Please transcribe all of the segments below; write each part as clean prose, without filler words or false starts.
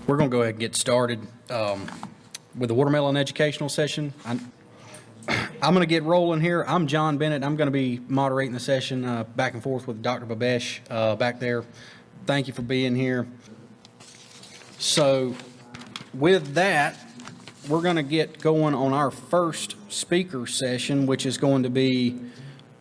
We're going to go ahead and get started with the watermelon educational session. I'm going to get rolling here. I'm John Bennett. I'm going to be moderating the session back and forth with Dr. Babesh back there. Thank you for being here. So with that, we're going to get going on our first speaker session, which is going to be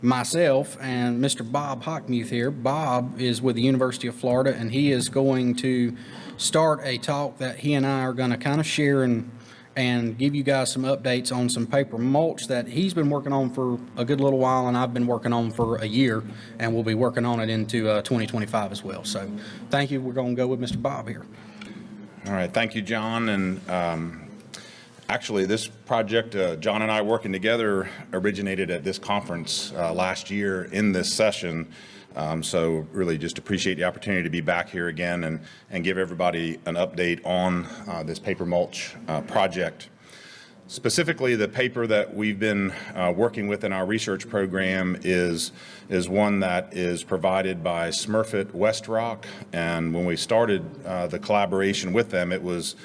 myself and Mr. Bob Hockmuth here. Bob is with the University of Florida, and he is going to start a talk that he and I are going to kind of share and give you guys some updates on some paper mulch that he's been working on for a good little while, and I've been working on for a year, and we'll be working on it into 2025 as well. So thank you. We're going to go with Mr. Bob here. All right. Thank you, John. And actually, this project, John and I working together, originated at this conference last year in this session. So really just appreciate the opportunity to be back here again and give everybody an update on this paper mulch project. Specifically, the paper that we've been working with in our research program is one that is provided by Smurfit Westrock. And when we started the collaboration with them, it was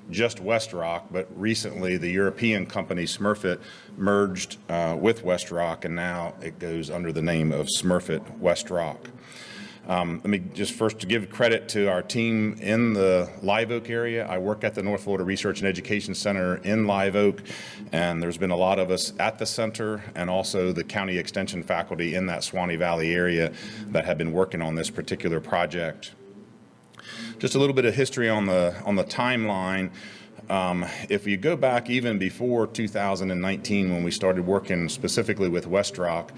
just Westrock, but recently the European company Smurfit merged with Westrock, and now it goes under the name of Smurfit Westrock. Let me just first give credit to our team in the Live Oak area. I work at the North Florida Research and Education Center in Live Oak, and there's been a lot of us at the center and also the county extension faculty in that Swanee Valley area that have been working on this particular project. Just a little bit of history on the timeline. If you go back even before 2019, when we started working specifically with Westrock,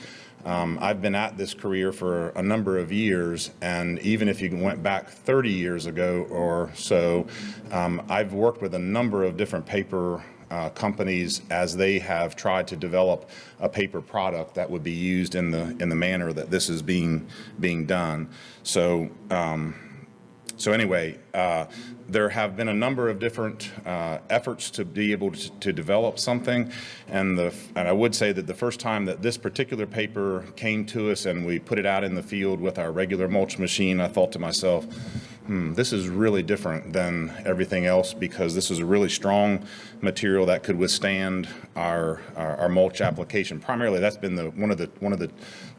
I've been at this career for a number of years, and even if you went back 30 years ago or so, I've worked with a number of different paper companies as they have tried to develop a paper product that would be used in the manner that this is being done. So anyway, there have been a number of different efforts to be able to develop something, and I would say that the first time that this particular paper came to us and we put it out in the field with our regular mulch machine, I thought to myself, this is really different than everything else, because this is a really strong material that could withstand our mulch application. Primarily, that's been one of the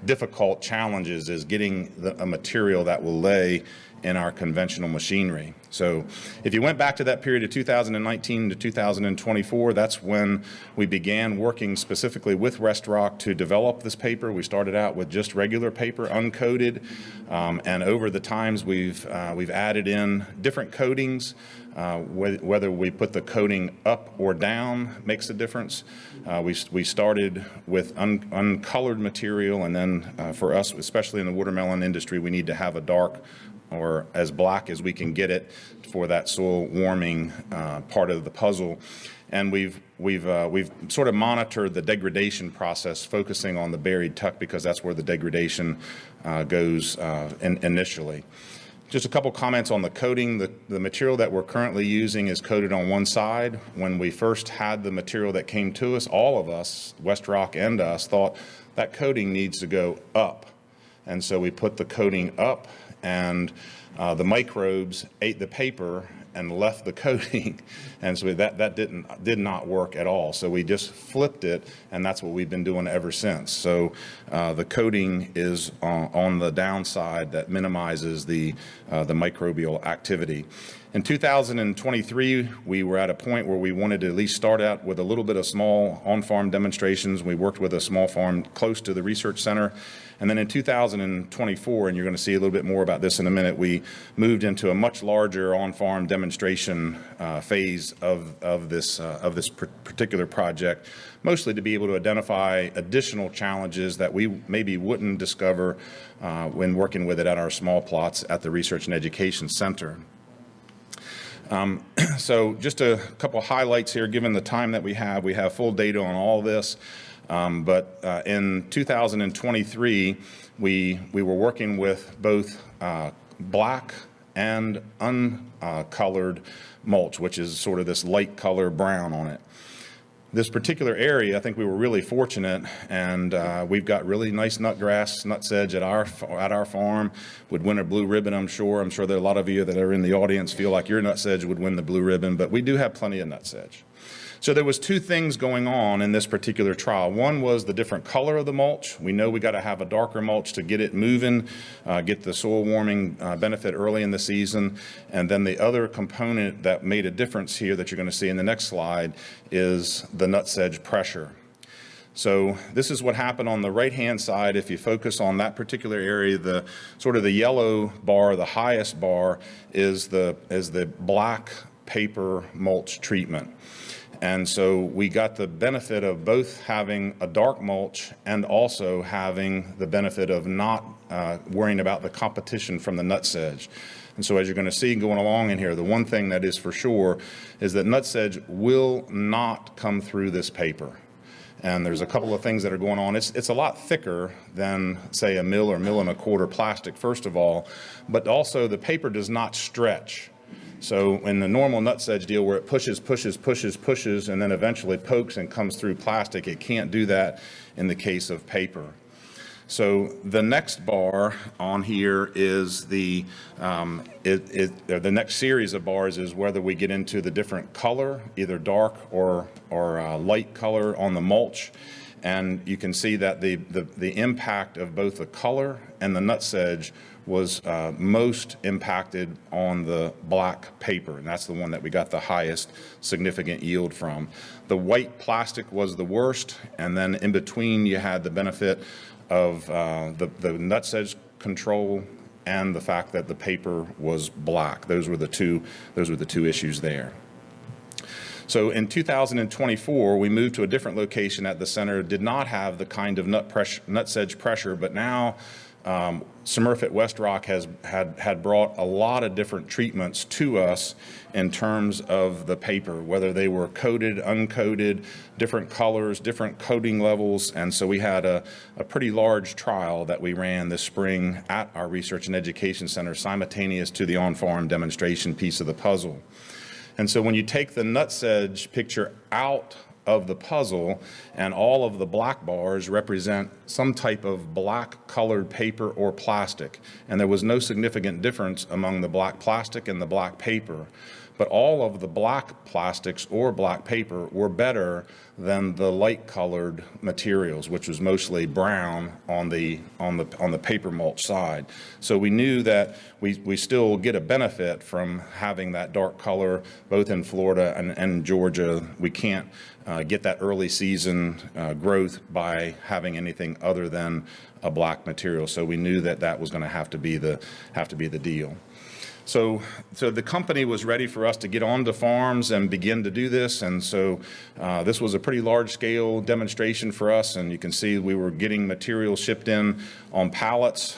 difficult challenges, is getting a material that will lay in our conventional machinery. So if you went back to that period of 2019 to 2024, that's when we began working specifically with Westrock to develop this paper. We started out with just regular paper, uncoated, and over the times we've added in different coatings. Whether we put the coating up or down makes a difference. We started with uncolored material, and then for us, especially in the watermelon industry, we need to have a dark or as black as we can get it for that soil warming part of the puzzle. And we've sort of monitored the degradation process, focusing on the buried tuck, because that's where the degradation goes initially. Just a couple comments on the coating. The material that we're currently using is coated on one side. When we first had the material that came to us, all of us, Westrock and us, thought that coating needs to go up. And so we put the coating up, and the microbes ate the paper and left the coating, and so that did not work at all. So we just flipped it, and that's what we've been doing ever since. So the coating is on the downside that minimizes the microbial activity. In 2023, we were at a point where we wanted to at least start out with a little bit of small on-farm demonstrations. We worked with a small farm close to the research center. And then in 2024, and you're going to see a little bit more about this in a minute, we moved into a much larger on-farm demonstration phase of this particular project, mostly to be able to identify additional challenges that we maybe wouldn't discover when working with it at our small plots at the Research and Education Center. So just a couple highlights here. Given the time that we have full data on all this. But in 2023, we were working with both black and uncolored mulch, which is sort of this light color brown on it. This particular area, I think we were really fortunate, and we've got really nice nutgrass, nut sedge at our farm. Would win a blue ribbon, I'm sure. I'm sure there are a lot of you that are in the audience feel like your nut sedge would win the blue ribbon, but we do have plenty of nut sedge. So there was two things going on in this particular trial. One was the different color of the mulch. We know we got to have a darker mulch to get it moving, get the soil warming benefit early in the season. And then the other component that made a difference here that you're going to see in the next slide is the nut sedge pressure. So this is what happened on the right-hand side. If you focus on that particular area, the sort of the yellow bar, the highest bar, is the black paper mulch treatment. And so we got the benefit of both having a dark mulch and also having the benefit of not worrying about the competition from the nut sedge. And so as you're going to see going along in here, the one thing that is for sure is that nut sedge will not come through this paper. And there's a couple of things that are going on. It's a lot thicker than, say, a mill or mill and a quarter plastic, first of all, but also the paper does not stretch. So in the normal nut sedge deal where it pushes, and then eventually pokes and comes through plastic, it can't do that in the case of paper. So the next bar on here is the next series of bars is whether we get into the different color, either dark or light color on the mulch. And you can see that the impact of both the color and the nut sedge was most impacted on the black paper, and that's the one that we got the highest significant yield from. The white plastic was the worst, and then in between you had the benefit of the nut sedge control and the fact that the paper was black. Those were the two issues there. So in 2024, we moved to a different location at the center, did not have the kind of nut sedge pressure, but now Smurfit West Rock had brought a lot of different treatments to us in terms of the paper, whether they were coated, uncoated, different colors, different coating levels. And so we had a pretty large trial that we ran this spring at our Research and Education Center, simultaneous to the on-farm demonstration piece of the puzzle. And so when you take the nut sedge picture out of the puzzle, and all of the black bars represent some type of black colored paper or plastic, and there was no significant difference among the black plastic and the black paper, but all of the black plastics or black paper were better than the light colored materials, which was mostly brown on the paper mulch side. So we knew that we still get a benefit from having that dark color both in Florida and Georgia. We can't get that early season growth by having anything other than a black material. So we knew that that was going to have to be the deal. So the company was ready for us to get onto farms and begin to do this, and so this was a pretty large-scale demonstration for us, and you can see we were getting material shipped in on pallets,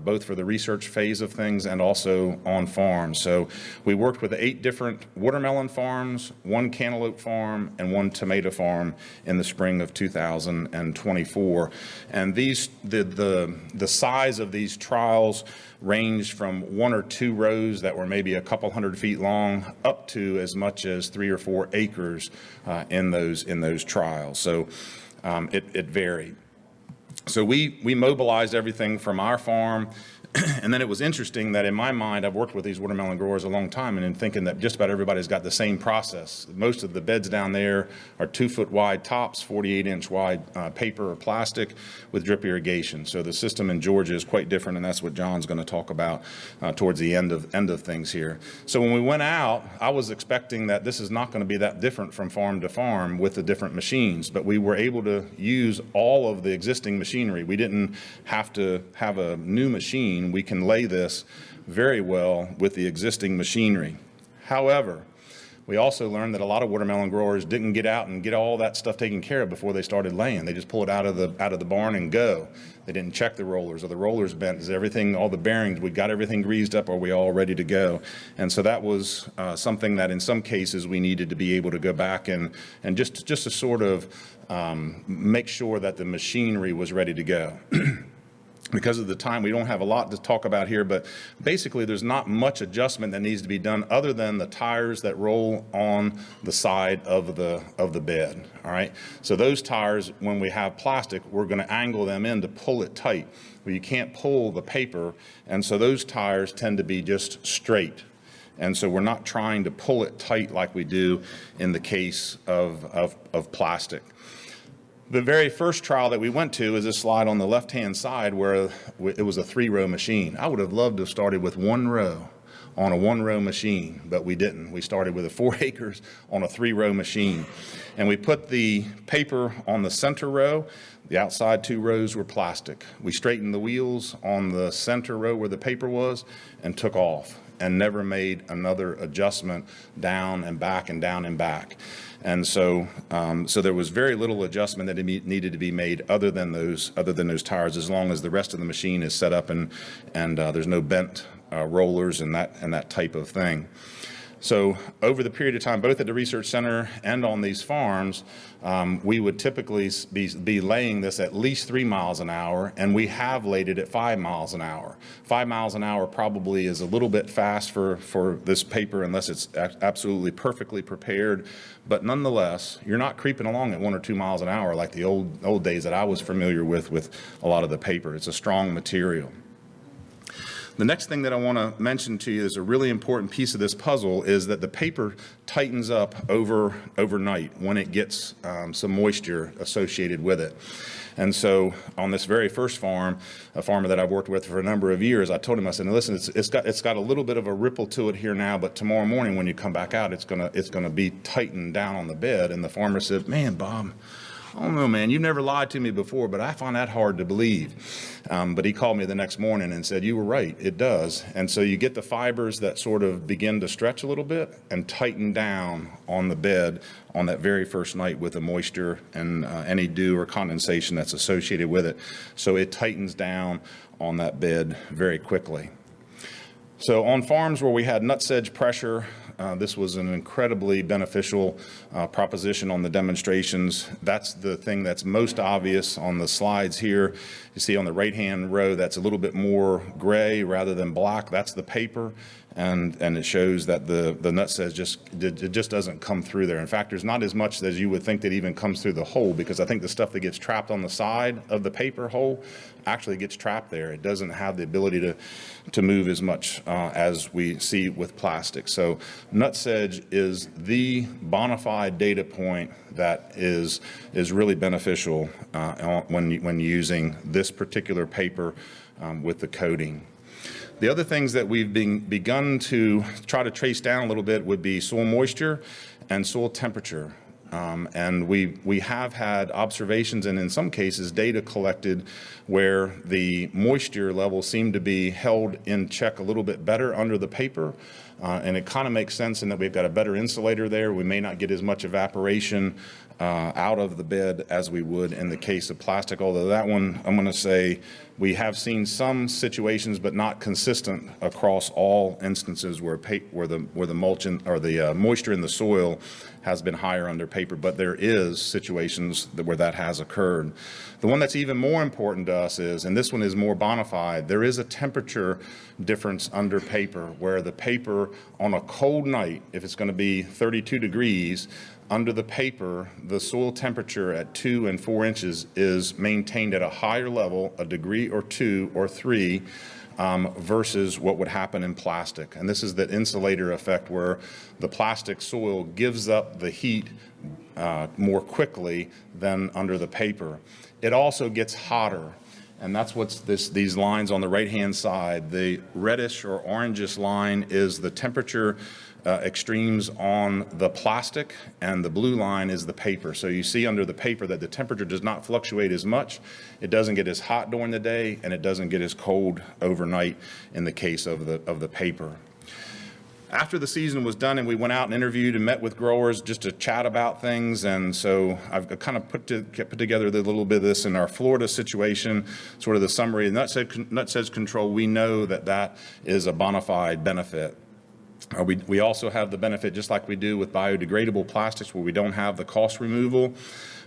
both for the research phase of things and also on farms. So we worked with 8 different watermelon farms, 1 cantaloupe farm, and 1 tomato farm in the spring of 2024. And the size of these trials ranged from 1 or 2 rows that were maybe a couple hundred feet long up to as much as 3 or 4 acres in those trials. So it varied. So we mobilized everything from our farm. And then it was interesting that in my mind, I've worked with these watermelon growers a long time, and in thinking that just about everybody's got the same process. Most of the beds down there are 2-foot wide tops, 48-inch wide paper or plastic with drip irrigation. So the system in Georgia is quite different, and that's what John's going to talk about towards the end of things here. So when we went out, I was expecting that this is not going to be that different from farm to farm with the different machines, but we were able to use all of the existing machinery. We didn't have to have a new machine. We can lay this very well with the existing machinery. However, we also learned that a lot of watermelon growers didn't get out and get all that stuff taken care of before they started laying. They just pull it out of the barn and go. They didn't check the rollers. Are the rollers bent? Is everything, all the bearings, we got everything greased up? Are we all ready to go? And so that was something that in some cases we needed to be able to go back and just to sort of make sure that the machinery was ready to go. Because of the time, we don't have a lot to talk about here, but basically there's not much adjustment that needs to be done other than the tires that roll on the side of the bed, all right? So those tires, when we have plastic, we're gonna angle them in to pull it tight. Well, you can't pull the paper, and so those tires tend to be just straight. And so we're not trying to pull it tight like we do in the case of plastic. The very first trial that we went to is this slide on the left-hand side where it was a 3-row machine. I would have loved to have started with 1 row on a 1-row machine, but we didn't. We started with 4 acres on a 3-row machine. And we put the paper on the center row. The outside 2 rows were plastic. We straightened the wheels on the center row where the paper was and took off and never made another adjustment down and back and down and back. And so, so there was very little adjustment that needed to be made other than those tires, as long as the rest of the machine is set up and there's no bent rollers and that type of thing. So over the period of time, both at the research center and on these farms, we would typically be laying this at least 3 miles an hour, and we have laid it at 5 miles an hour. 5 miles an hour probably is a little bit fast for this paper unless it's absolutely perfectly prepared. But nonetheless, you're not creeping along at 1 or 2 miles an hour like the old days that I was familiar with a lot of the paper. It's a strong material. The next thing that I want to mention to you is a really important piece of this puzzle is that the paper tightens up overnight when it gets some moisture associated with it. And so on this very first farm, a farmer that I've worked with for a number of years, I told him, I said, listen, it's got a little bit of a ripple to it here now, but tomorrow morning when you come back out, it's gonna be tightened down on the bed. And the farmer said, man, Bob, I don't know, man, you've never lied to me before, but I find that hard to believe. But he called me the next morning and said, you were right, it does. And so you get the fibers that sort of begin to stretch a little bit and tighten down on the bed on that very first night with the moisture and any dew or condensation that's associated with it. So it tightens down on that bed very quickly. So on farms where we had nutsedge pressure, this was an incredibly beneficial proposition on the demonstrations. That's the thing that's most obvious on the slides here. You see on the right-hand row, that's a little bit more gray rather than black. That's the paper, and it shows that the nutsedge just doesn't come through there. In fact, there's not as much as you would think that even comes through the hole, because I think the stuff that gets trapped on the side of the paper hole actually gets trapped there. It doesn't have the ability to move as much as we see with plastic. So nutsedge is the bona fide data point that is really beneficial when using this particular paper with the coating. The other things that we've begun to try to trace down a little bit would be soil moisture and soil temperature. And we have had observations and in some cases data collected where the moisture levels seem to be held in check a little bit better under the paper. And it kind of makes sense in that we've got a better insulator there. We may not get as much evaporation out of the bed as we would in the case of plastic, although that one, I'm going to say, we have seen some situations, but not consistent across all instances where the mulch or the moisture in the soil has been higher under paper, but there is situations where that has occurred. The one that's even more important to us is, and this one is more bona fide, there is a temperature difference under paper where the paper on a cold night, if it's going to be 32 degrees, under the paper, the soil temperature at 2 and 4 inches is maintained at a higher level, a degree or 2 or 3, versus what would happen in plastic. And this is the insulator effect where the plastic soil gives up the heat more quickly than under the paper. It also gets hotter. And that's what's these lines on the right-hand side. The reddish or orangish line is the temperature extremes on the plastic, and the blue line is the paper. So you see under the paper that the temperature does not fluctuate as much. It doesn't get as hot during the day, and it doesn't get as cold overnight in the case of the paper. After the season was done and we went out and interviewed and met with growers just to chat about things, and so I've kind of put together a little bit of this in our Florida situation, sort of the summary. And nutsedge control, we know that is a bona fide benefit. We also have the benefit, just like we do with biodegradable plastics, where we don't have the cost removal.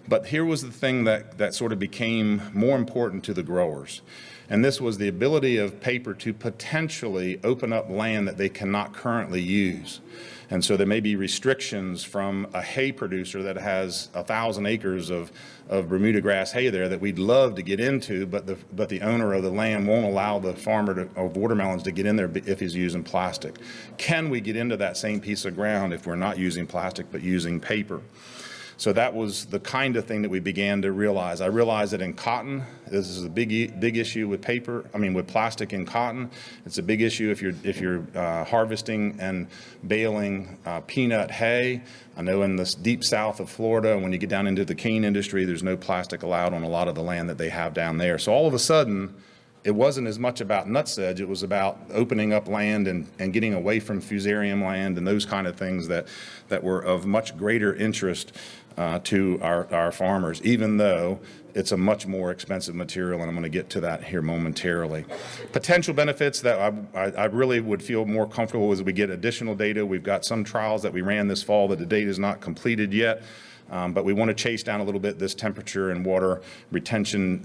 But here was the thing that sort of became more important to the growers. And this was the ability of paper to potentially open up land that they cannot currently use. And so there may be restrictions from a hay producer that has 1,000 acres of Bermuda grass hay there that we'd love to get into, but the owner of the land won't allow the farmer of watermelons to get in there if he's using plastic. Can we get into that same piece of ground if we're not using plastic but using paper? So that was the kind of thing that we began to realize. I realized that in cotton, this is a big issue with with plastic in cotton. It's a big issue if you're harvesting and baling peanut hay. I know in this deep south of Florida, when you get down into the cane industry, there's no plastic allowed on a lot of the land that they have down there. So all of a sudden, it wasn't as much about nutsedge, it was about opening up land and getting away from fusarium land and those kind of things that were of much greater interest to our farmers, even though it's a much more expensive material, and I'm going to get to that here momentarily. Potential benefits that I really would feel more comfortable as we get additional data. We've got some trials that we ran this fall that the data is not completed yet. But we want to chase down a little bit this temperature and water retention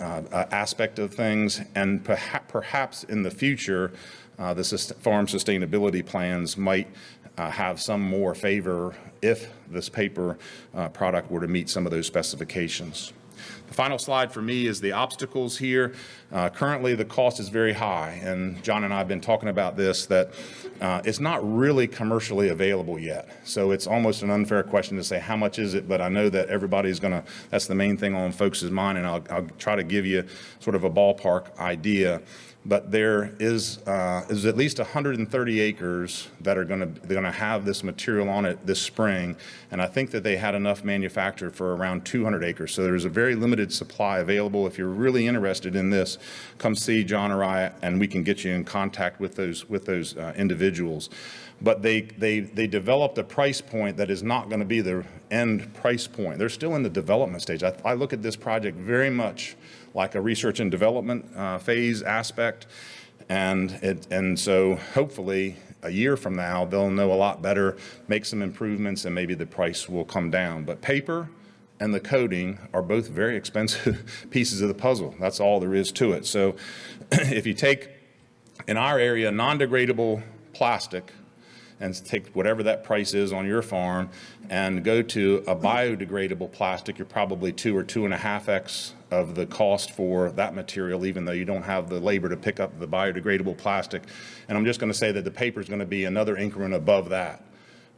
aspect of things, and perhaps in the future, the farm sustainability plans might have some more favor if this paper product were to meet some of those specifications. The final slide for me is the obstacles here. Currently, the cost is very high, and John and I have been talking about this, that it's not really commercially available yet. So it's almost an unfair question to say how much is it, but I know that everybody's that's the main thing on folks' mind, and I'll try to give you sort of a ballpark idea. But there is at least 130 acres that are going to have this material on it this spring, and I think that they had enough manufactured for around 200 acres. So there's a very limited supply available. If you're really interested in this, come see John or I, and we can get you in contact with those individuals. But they developed a price point that is not going to be the end price point. They're still in the development stage. I look at this project very much like a research and development phase aspect, and so hopefully a year from now they'll know a lot better, make some improvements, and maybe the price will come down. But paper and the coating are both very expensive pieces of the puzzle. That's all there is to it. So if you take, in our area, non-degradable plastic, and take whatever that price is on your farm and go to a biodegradable plastic, you're probably 2 or 2.5x of the cost for that material, even though you don't have the labor to pick up the biodegradable plastic. And I'm just going to say that the paper is going to be another increment above that.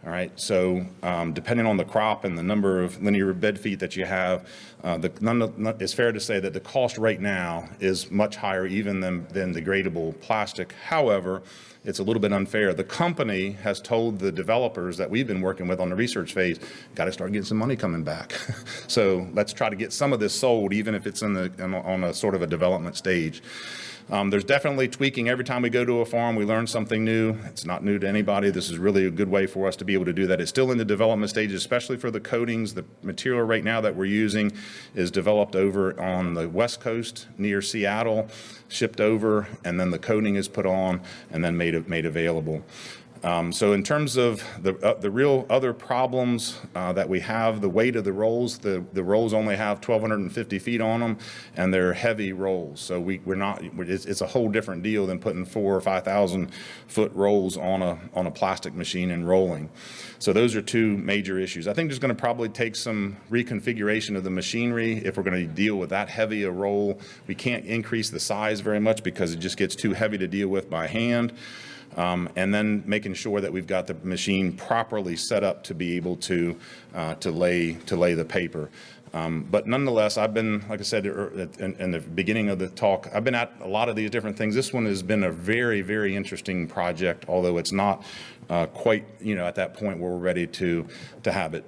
All right, so depending on the crop and the number of linear bed feet that you have, it's fair to say that the cost right now is much higher even than degradable plastic. However, it's a little bit unfair. The company has told the developers that we've been working with on the research phase, got to start getting some money coming back. So let's try to get some of this sold, even if it's on a sort of a development stage. There's definitely tweaking. Every time we go to a farm, we learn something new. It's not new to anybody. This is really a good way for us to be able to do that. It's still in the development stage, especially for the coatings. The material right now that we're using is developed over on the West Coast near Seattle, shipped over, and then the coating is put on and then made available. So in terms of the real other problems that we have, the weight of the rolls, the rolls only have 1,250 feet on them, and they're heavy rolls. So it's a whole different deal than putting 4,000 or 5,000 foot rolls on a plastic machine and rolling. So those are two major issues. I think there's going to probably take some reconfiguration of the machinery if we're going to deal with that heavy a roll. We can't increase the size very much because it just gets too heavy to deal with by hand. And then making sure that we've got the machine properly set up to be able to lay the paper. But nonetheless, I've been, like I said in the beginning of the talk, I've been at a lot of these different things. This one has been a very, very interesting project, although it's not quite, at that point where we're ready to have it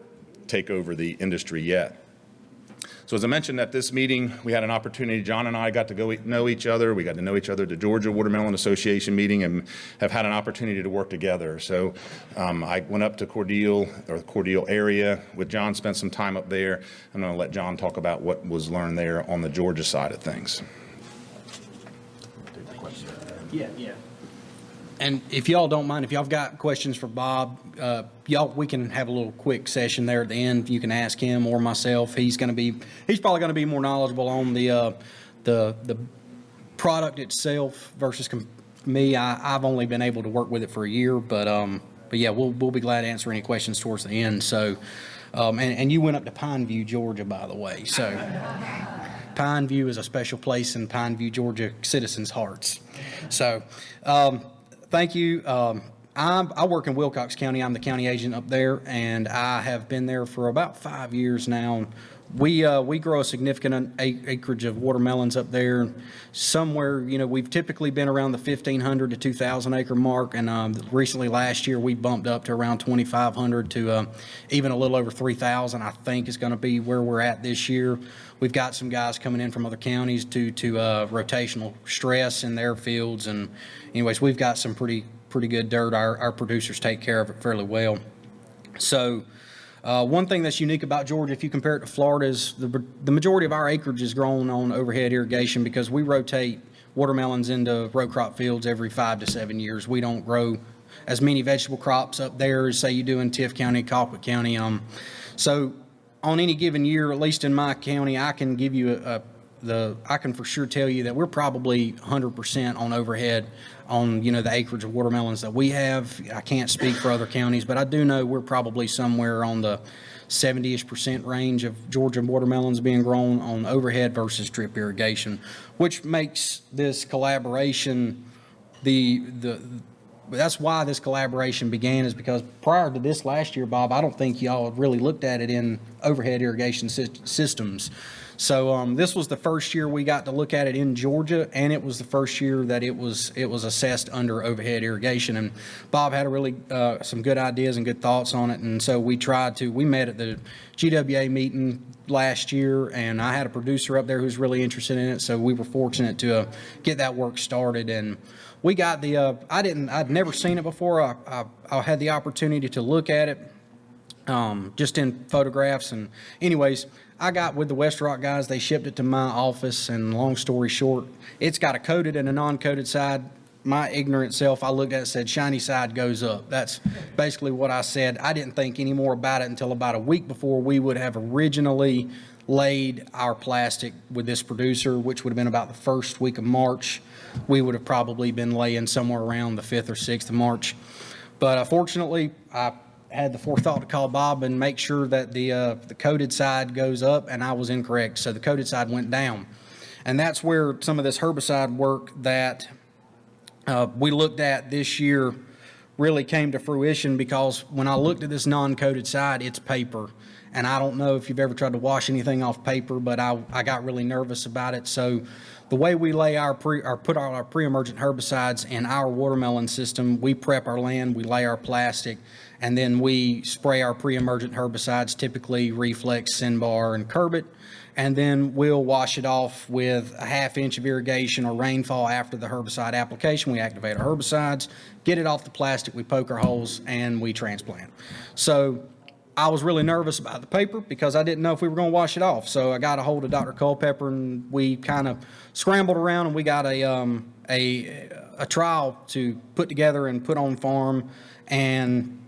take over the industry yet. So as I mentioned at this meeting, we had an opportunity, John and I got to go know each other. We got to know each other at the Georgia Watermelon Association meeting and have had an opportunity to work together. So I went up to Cordele area with John, spent some time up there. I'm going to let John talk about what was learned there on the Georgia side of things. Yeah. And if y'all don't mind, if y'all got questions for Bob, we can have a little quick session there at the end. You can ask him or myself. He's probably going to be more knowledgeable on the product itself versus me. I've only been able to work with it for a year, but yeah, we'll be glad to answer any questions towards the end. So, and you went up to Pineview, Georgia, by the way. So, Pineview is a special place in Pineview, Georgia citizens' hearts. So, thank you. I work in Wilcox County. I'm the county agent up there, and I have been there for about 5 years now. We grow a significant acreage of watermelons up there. Somewhere, we've typically been around the 1,500 to 2,000 acre mark, and recently last year we bumped up to around 2,500 to even a little over 3,000. I think is going to be where we're at this year. We've got some guys coming in from other counties due to rotational stress in their fields, and anyways, we've got some pretty good dirt. Our producers take care of it fairly well. So. One thing that's unique about Georgia, if you compare it to Florida, is the majority of our acreage is grown on overhead irrigation because we rotate watermelons into row crop fields every 5 to 7 years. We don't grow as many vegetable crops up there as, say, you do in Tift County, Colquitt County. So on any given year, at least in my county, I can give you I can for sure tell you that we're probably 100% on overhead on, the acreage of watermelons that we have. I can't speak for other counties, but I do know we're probably somewhere on the 70-ish% range of Georgia watermelons being grown on overhead versus drip irrigation, which makes this collaboration that's why this collaboration began, is because prior to this last year, Bob, I don't think y'all had really looked at it in overhead irrigation systems. So this was the first year we got to look at it in Georgia, and it was the first year that it was assessed under overhead irrigation. And Bob had some good ideas and good thoughts on it, and so we met at the GWA meeting last year, and I had a producer up there who's really interested in it, so we were fortunate to get that work started. And we got I'd never seen it before. I had the opportunity to look at it just in photographs, and anyways, I got with the West Rock guys. They shipped it to my office, and long story short, it's got a coated and a non-coated side. My ignorant self, I looked at it and said, shiny side goes up. That's basically what I said. I didn't think any more about it until about a week before we would have originally laid our plastic with this producer, which would have been about the first week of March. We would have probably been laying somewhere around the 5th or 6th of March. But fortunately, I had the forethought to call Bob and make sure that the coated side goes up, and I was incorrect. So the coated side went down. And that's where some of this herbicide work that we looked at this year really came to fruition, because when I looked at this non-coated side, it's paper. And I don't know if you've ever tried to wash anything off paper, but I got really nervous about it. So the way we lay put our pre-emergent herbicides in our watermelon system, we prep our land, we lay our plastic, and then we spray our pre-emergent herbicides, typically Reflex, Sinbar, and Curbit, and then we'll wash it off with a ½ inch of irrigation or rainfall after the herbicide application. We activate our herbicides, get it off the plastic, we poke our holes, and we transplant. So I was really nervous about the paper because I didn't know if we were going to wash it off. So I got a hold of Dr. Culpepper, and we kind of scrambled around, and we got a trial to put together and put on farm. And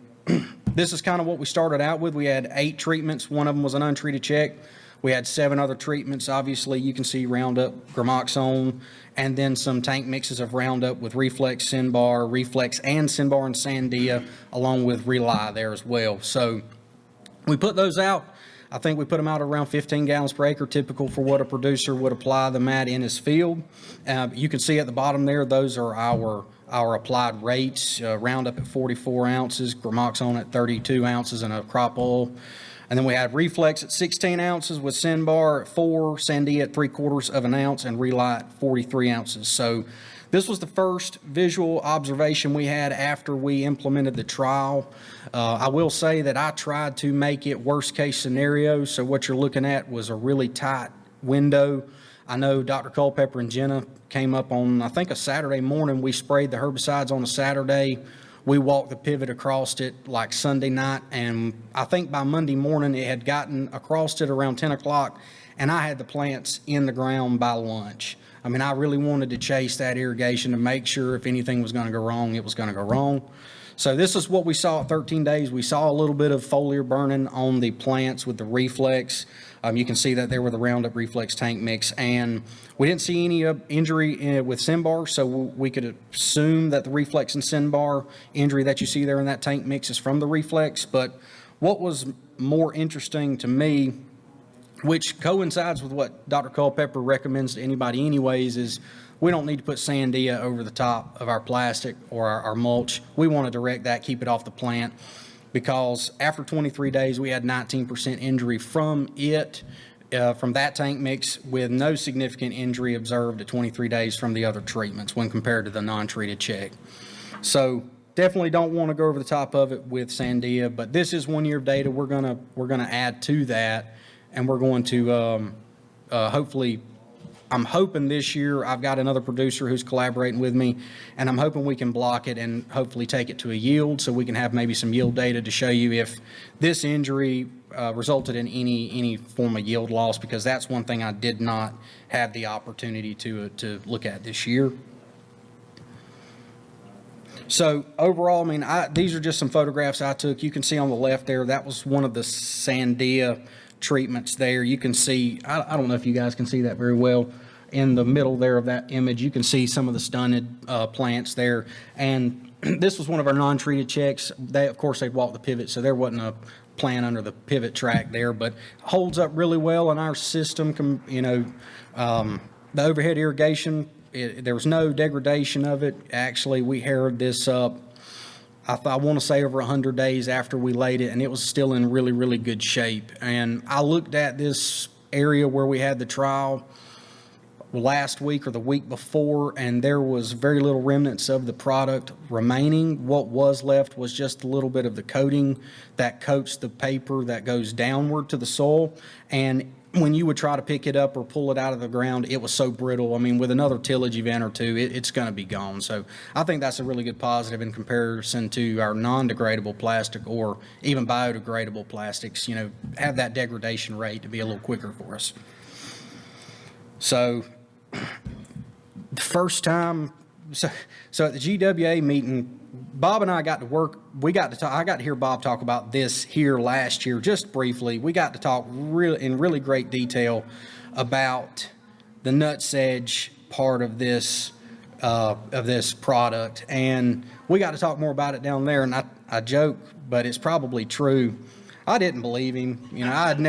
this is kind of what we started out with. We had 8 treatments. One of them was an untreated check. We had 7 other treatments. Obviously, you can see Roundup, Gramoxone, and then some tank mixes of Roundup with Reflex, Sinbar, Reflex, and Sinbar and Sandia, along with Rely there as well. So we put those out. I think we put them out around 15 gallons per acre, typical for what a producer would apply them at in his field. You can see at the bottom there, those are our applied rates. Roundup at 44 ounces, Gramoxone at 32 ounces, and a crop oil. And then we had Reflex at 16 ounces with Sinbar at 4, Sandia at 3/4 of an ounce, and Rely at 43 ounces. So this was the first visual observation we had after we implemented the trial. I will say that I tried to make it worst case scenario. So what you're looking at was a really tight window. I know Dr. Culpepper and Jenna came up on, I think, a Saturday morning. We sprayed the herbicides on a Saturday. We walked the pivot across it like Sunday night, and I think by Monday morning it had gotten across it around 10 o'clock, and I had the plants in the ground by lunch. I mean, I really wanted to chase that irrigation to make sure if anything was going to go wrong, it was going to go wrong. So this is what we saw at 13 days. We saw a little bit of foliar burning on the plants with the reflex. You can see that there with the Roundup Reflex tank mix, and we didn't see any injury with Synbar, so we could assume that the Reflex and Synbar injury that you see there in that tank mix is from the Reflex. But what was more interesting to me, which coincides with what Dr. Culpepper recommends to anybody anyways, is we don't need to put Sandia over the top of our plastic or our mulch. We want to direct that, keep it off the plant, because after 23 days, we had 19% injury from it, from that tank mix, with no significant injury observed at 23 days from the other treatments when compared to the non-treated check. So definitely don't want to go over the top of it with Sandia, but this is 1 year of data. We're gonna add to that, and we're going to hopefully, I'm hoping this year, I've got another producer who's collaborating with me, and I'm hoping we can block it and hopefully take it to a yield so we can have maybe some yield data to show you if this injury resulted in any form of yield loss, because that's one thing I did not have the opportunity to look at this year. So overall, I mean, these are just some photographs I took. You can see on the left there, that was one of the Sandia treatments there. You can see, I don't know if you guys can see that very well. In the middle there of that image, you can see some of the stunted plants there. And this was one of our non-treated checks. Of course, they'd walk the pivot, so there wasn't a plant under the pivot track there, but holds up really well in our system. The overhead irrigation, there was no degradation of it. Actually, we harrowed this up, I want to say over 100 days after we laid it, and it was still in really, really good shape. And I looked at this area where we had the trial last week or the week before, and there was very little remnants of the product remaining. What was left was just a little bit of the coating that coats the paper that goes downward to the soil. And when you would try to pick it up or pull it out of the ground, it was so brittle. I mean, with another tillage event or two, it's going to be gone. So I think that's a really good positive in comparison to our non-degradable plastic or even biodegradable plastics, have that degradation rate to be a little quicker for us. So the first time, so at the GWA meeting, Bob and I got to work. I got to hear Bob talk about this here last year, just briefly. We got to talk in really great detail about the nutsedge part of this product, and we got to talk more about it down there. And I joke, but it's probably true. I didn't believe him. I'm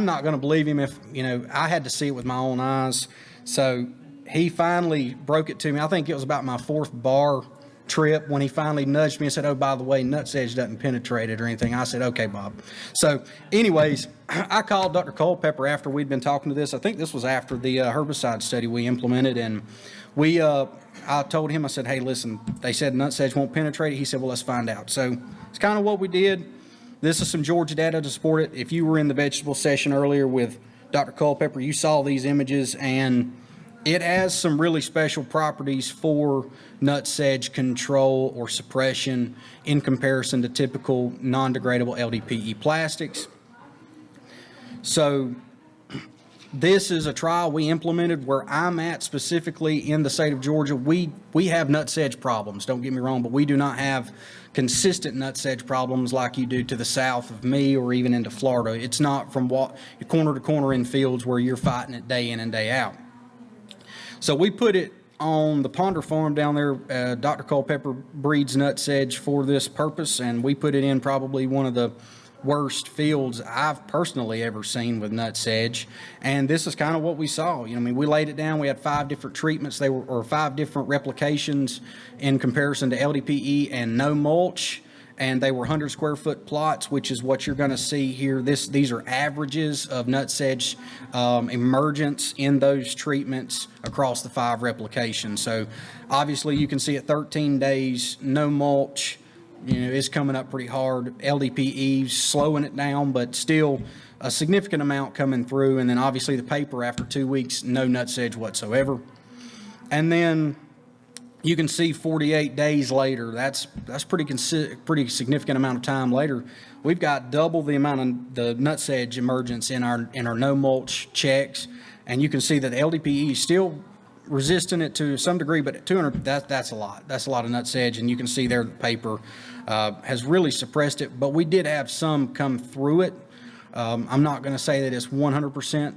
not going to believe him if I had to see it with my own eyes. So he finally broke it to me. I think it was about my fourth bar trip when he finally nudged me and said, "Oh, by the way, nutsedge doesn't penetrate it or anything." I said, "Okay, Bob." So anyways, I called Dr. Culpepper after we'd been talking to this. I think this was after the herbicide study we implemented, and I told him, I said, "Hey, listen, they said nutsedge won't penetrate it." He said, "Well, let's find out." So it's kind of what we did. This is some Georgia data to support it. If you were in the vegetable session earlier with Dr. Culpepper, you saw these images, and it has some really special properties for nutsedge control or suppression in comparison to typical non-degradable LDPE plastics. So this is a trial we implemented where I'm at specifically in the state of Georgia. We have nutsedge problems, don't get me wrong, but we do not have consistent nutsedge problems like you do to the south of me or even into Florida. It's not from corner to corner in fields where you're fighting it day in and day out. So we put it on the Ponder farm down there. Dr. Culpepper breeds nutsedge for this purpose, and we put it in probably one of the worst fields I've personally ever seen with nutsedge. And this is kind of what we saw. We laid it down. We had 5 different treatments. Or 5 different replications in comparison to LDPE and no mulch. And they were 100 square foot plots, which is what you're going to see here. These are averages of nutsedge emergence in those treatments across the 5 replications. So obviously you can see at 13 days, no mulch, is coming up pretty hard. LDPE slowing it down, but still a significant amount coming through. And then obviously the paper after 2 weeks, no nutsedge whatsoever. And then You can see 48 days later, that's pretty significant amount of time later. We've got double the amount of the nut sedge emergence in our no mulch checks, and you can see that the LDPE is still resisting it to some degree, but 200, that's a lot. That's a lot of nut sedge, and you can see there the paper has really suppressed it, but we did have some come through it. I'm not going to say that it's 100%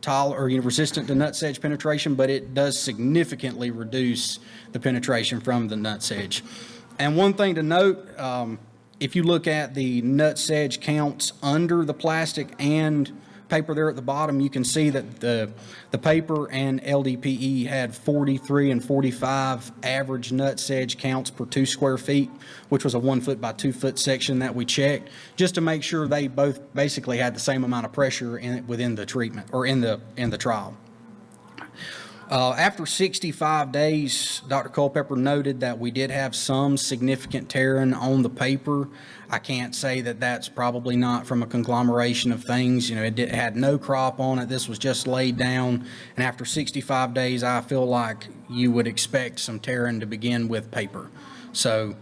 resistant to nut sedge penetration, but it does significantly reduce the penetration from the nut sedge. And one thing to note, if you look at the nut sedge counts under the plastic and paper there at the bottom, you can see that the paper and LDPE had 43 and 45 average nut sedge counts per 2 square feet, which was a 1 foot by 2 foot section that we checked, just to make sure they both basically had the same amount of pressure within the treatment or in the trial. After 65 days, Dr. Culpepper noted that we did have some significant tearing on the paper. I can't say that that's probably not from a conglomeration of things. You know, it had no crop on it. This was just laid down. And after 65 days, I feel like you would expect some tearing to begin with paper. So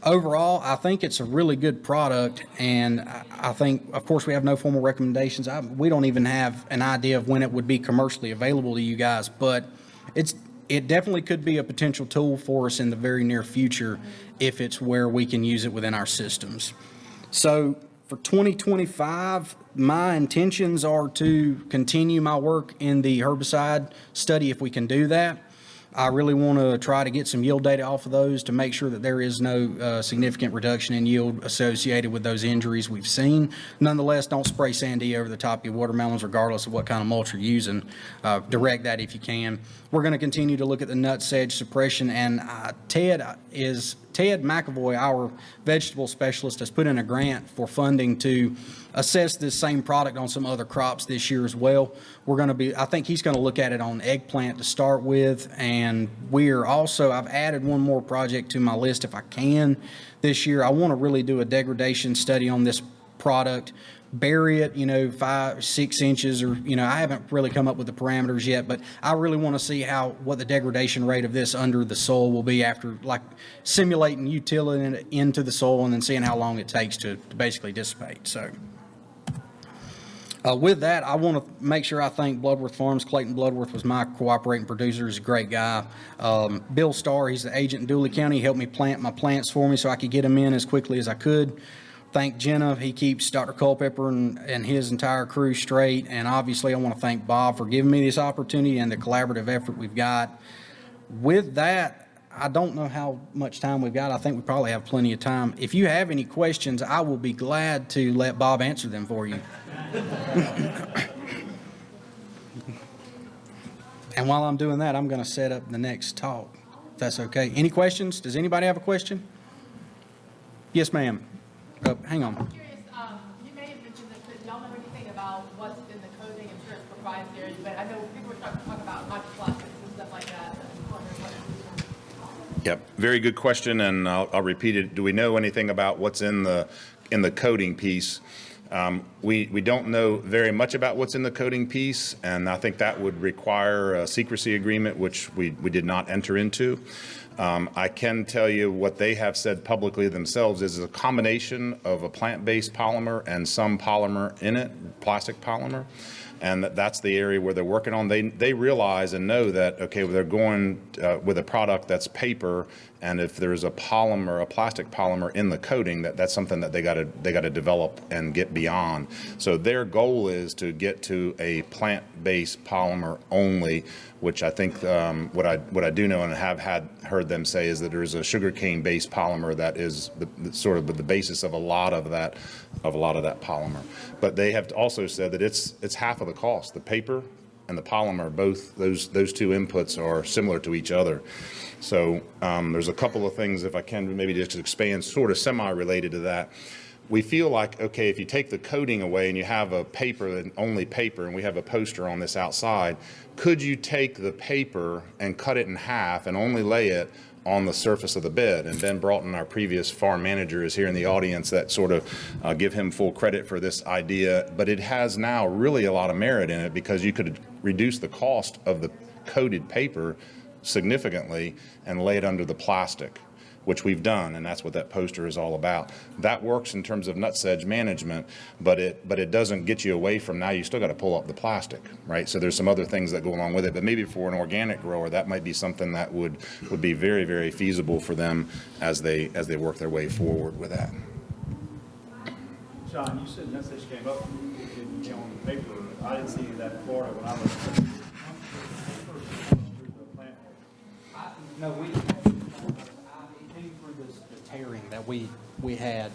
overall, I think it's a really good product, and I think, of course, we have no formal recommendations. We don't even have an idea of when it would be commercially available to you guys, but it definitely could be a potential tool for us in the very near future if it's where we can use it within our systems. So for 2025, my intentions are to continue my work in the herbicide study if we can do that. I really want to try to get some yield data off of those to make sure that there is no significant reduction in yield associated with those injuries we've seen. Nonetheless, don't spray Sandy over the top of your watermelons regardless of what kind of mulch you're using. Direct that if you can. We're going to continue to look at the nut sedge suppression, and Ted McAvoy, our vegetable specialist, has put in a grant for funding to assess this same product on some other crops this year as well. I think he's going to look at it on eggplant to start with, and I've added one more project to my list if I can this year. I want to really do a degradation study on this product, bury it, 5-6 inches, or, I haven't really come up with the parameters yet, but I really want to see what the degradation rate of this under the soil will be after, like, simulating you tilling it into the soil and then seeing how long it takes to basically dissipate. So with that, I want to make sure I thank Bloodworth Farms. Clayton Bloodworth was my cooperating producer. He's a great guy. Bill Starr, he's the agent in Dooley County. He helped me plant my plants for me so I could get them in as quickly as I could. Thank Jenna. He keeps Dr. Culpepper and his entire crew straight. And obviously, I want to thank Bob for giving me this opportunity and the collaborative effort we've got. With that, I don't know how much time we've got. I think we probably have plenty of time. If you have any questions, I will be glad to let Bob answer them for you. And while I'm doing that, I'm going to set up the next talk, if that's okay. Any questions? Does anybody have a question? Yes, ma'am. Hang on. I'm curious, you may have mentioned this, but y'all know anything about what's in the coating? I'm sure it's proprietary, but I know people are starting to talk about microplastics and stuff like that. Yep, very good question, and I'll repeat it. Do we know anything about what's in the coating piece? We don't know very much about what's in the coating piece, and I think that would require a secrecy agreement, which we did not enter into. I can tell you what they have said publicly themselves is a combination of a plant-based polymer and some polymer in it, plastic polymer. And that's the area where they're working on. They realize and know that, okay, they're going with a product that's paper, and if there's a polymer, a plastic polymer in the coating, that's something that they got to develop and get beyond. So their goal is to get to a plant-based polymer only, which I think what I do know and have heard them say is that there's a sugarcane-based polymer that is sort of the basis of a lot of that polymer. But they have also said that it's half of the cost. The paper and the polymer, both those two inputs are similar to each other. So there's a couple of things, if I can maybe just expand, sort of semi-related to that. We feel like, okay, if you take the coating away and you have a paper, and only paper, and we have a poster on this outside, could you take the paper and cut it in half and only lay it on the surface of the bed? And Ben Broughton, our previous farm manager, is here in the audience that sort of give him full credit for this idea. But it has now really a lot of merit in it because you could reduce the cost of the coated paper significantly and lay it under the plastic, which we've done, and that's what that poster is all about. That works in terms of nut sedge management, but it doesn't get you away from, now you still got to pull up the plastic, right? So there's some other things that go along with it, but maybe for an organic grower, that might be something that would be very, very feasible for them as they work their way forward with that. John, you said nut sedge came up on the paper. I didn't see that in Florida when I was. No, it came through the tearing that we had.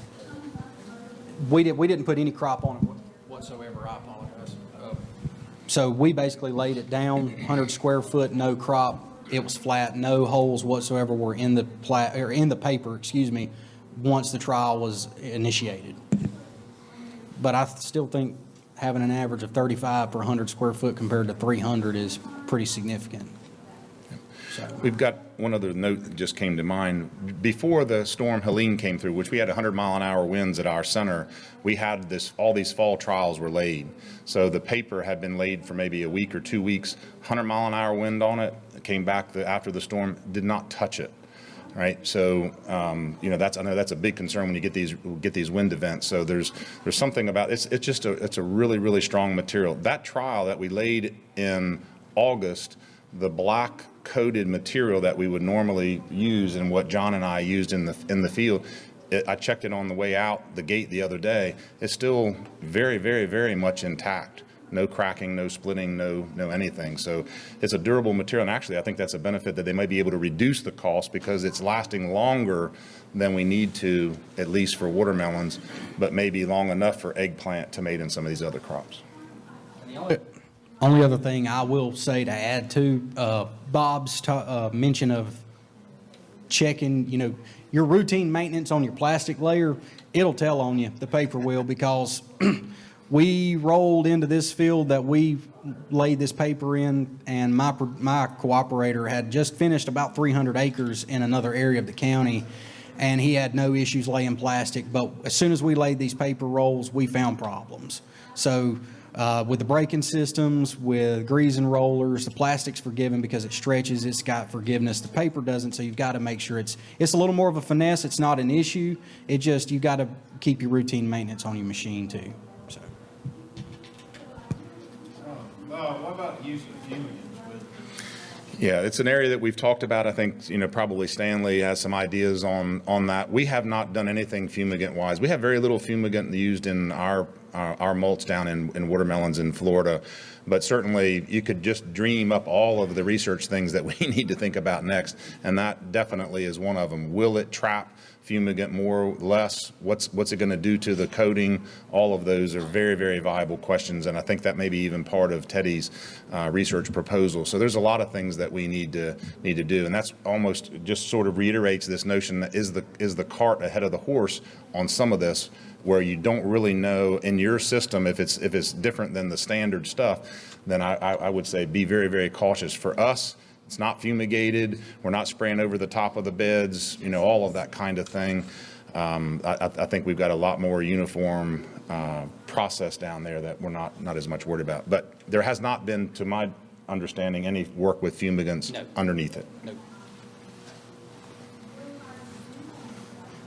We didn't put any crop on it whatsoever. I apologize. So we basically laid it down, 100 square foot, no crop. It was flat, no holes whatsoever were in the paper, excuse me, once the trial was initiated. But I still think having an average of 35 per 100 square foot compared to 300 is pretty significant. So. We've got one other note that just came to mind. Before the storm Helene came through, which we had 100-mile-an-hour winds at our center, we had all these fall trials were laid. So the paper had been laid for maybe a week or 2 weeks, 100-mile-an-hour wind on it. It came back after the storm, did not touch it. Right, so I know that's a big concern when you get these wind events. So there's something about it's a really, really strong material. That trial that we laid in August, the black coated material that we would normally use and what John and I used in the field, I checked it on the way out the gate the other day. It's still very, very, very much intact. No cracking, no splitting, no anything. So it's a durable material, and actually I think that's a benefit that they might be able to reduce the cost because it's lasting longer than we need to, at least for watermelons, but maybe long enough for eggplant, tomato, and some of these other crops. Only other thing I will say to add to Bob's mention of checking, your routine maintenance on your plastic layer, it'll tell on you, the paper will, because we rolled into this field that we laid this paper in, and my cooperator had just finished about 300 acres in another area of the county, and he had no issues laying plastic. But as soon as we laid these paper rolls, we found problems. So with the braking systems, with greasing rollers, the plastic's forgiven because it stretches, it's got forgiveness. The paper doesn't, so you've got to make sure it's a little more of a finesse. It's not an issue. It just, you've got to keep your routine maintenance on your machine too. So. What about the use of fumigants? Yeah, it's an area that we've talked about. I think, probably Stanley has some ideas on that. We have not done anything fumigant-wise. We have very little fumigant used in our mulch down in watermelons in Florida. But certainly you could just dream up all of the research things that we need to think about next, and that definitely is one of them. Will it trap fumigant more, less? What's it going to do to the coating? All of those are very, very viable questions, and I think that may be even part of Teddy's research proposal. So there's a lot of things that we need to do, and that's almost just sort of reiterates this notion that is the cart ahead of the horse on some of this, where you don't really know in your system if it's different than the standard stuff. Then I would say be very, very cautious. For us, it's not fumigated. We're not spraying over the top of the beds, all of that kind of thing. I think we've got a lot more uniform process down there that we're not as much worried about. But there has not been, to my understanding, any work with fumigants underneath it. No.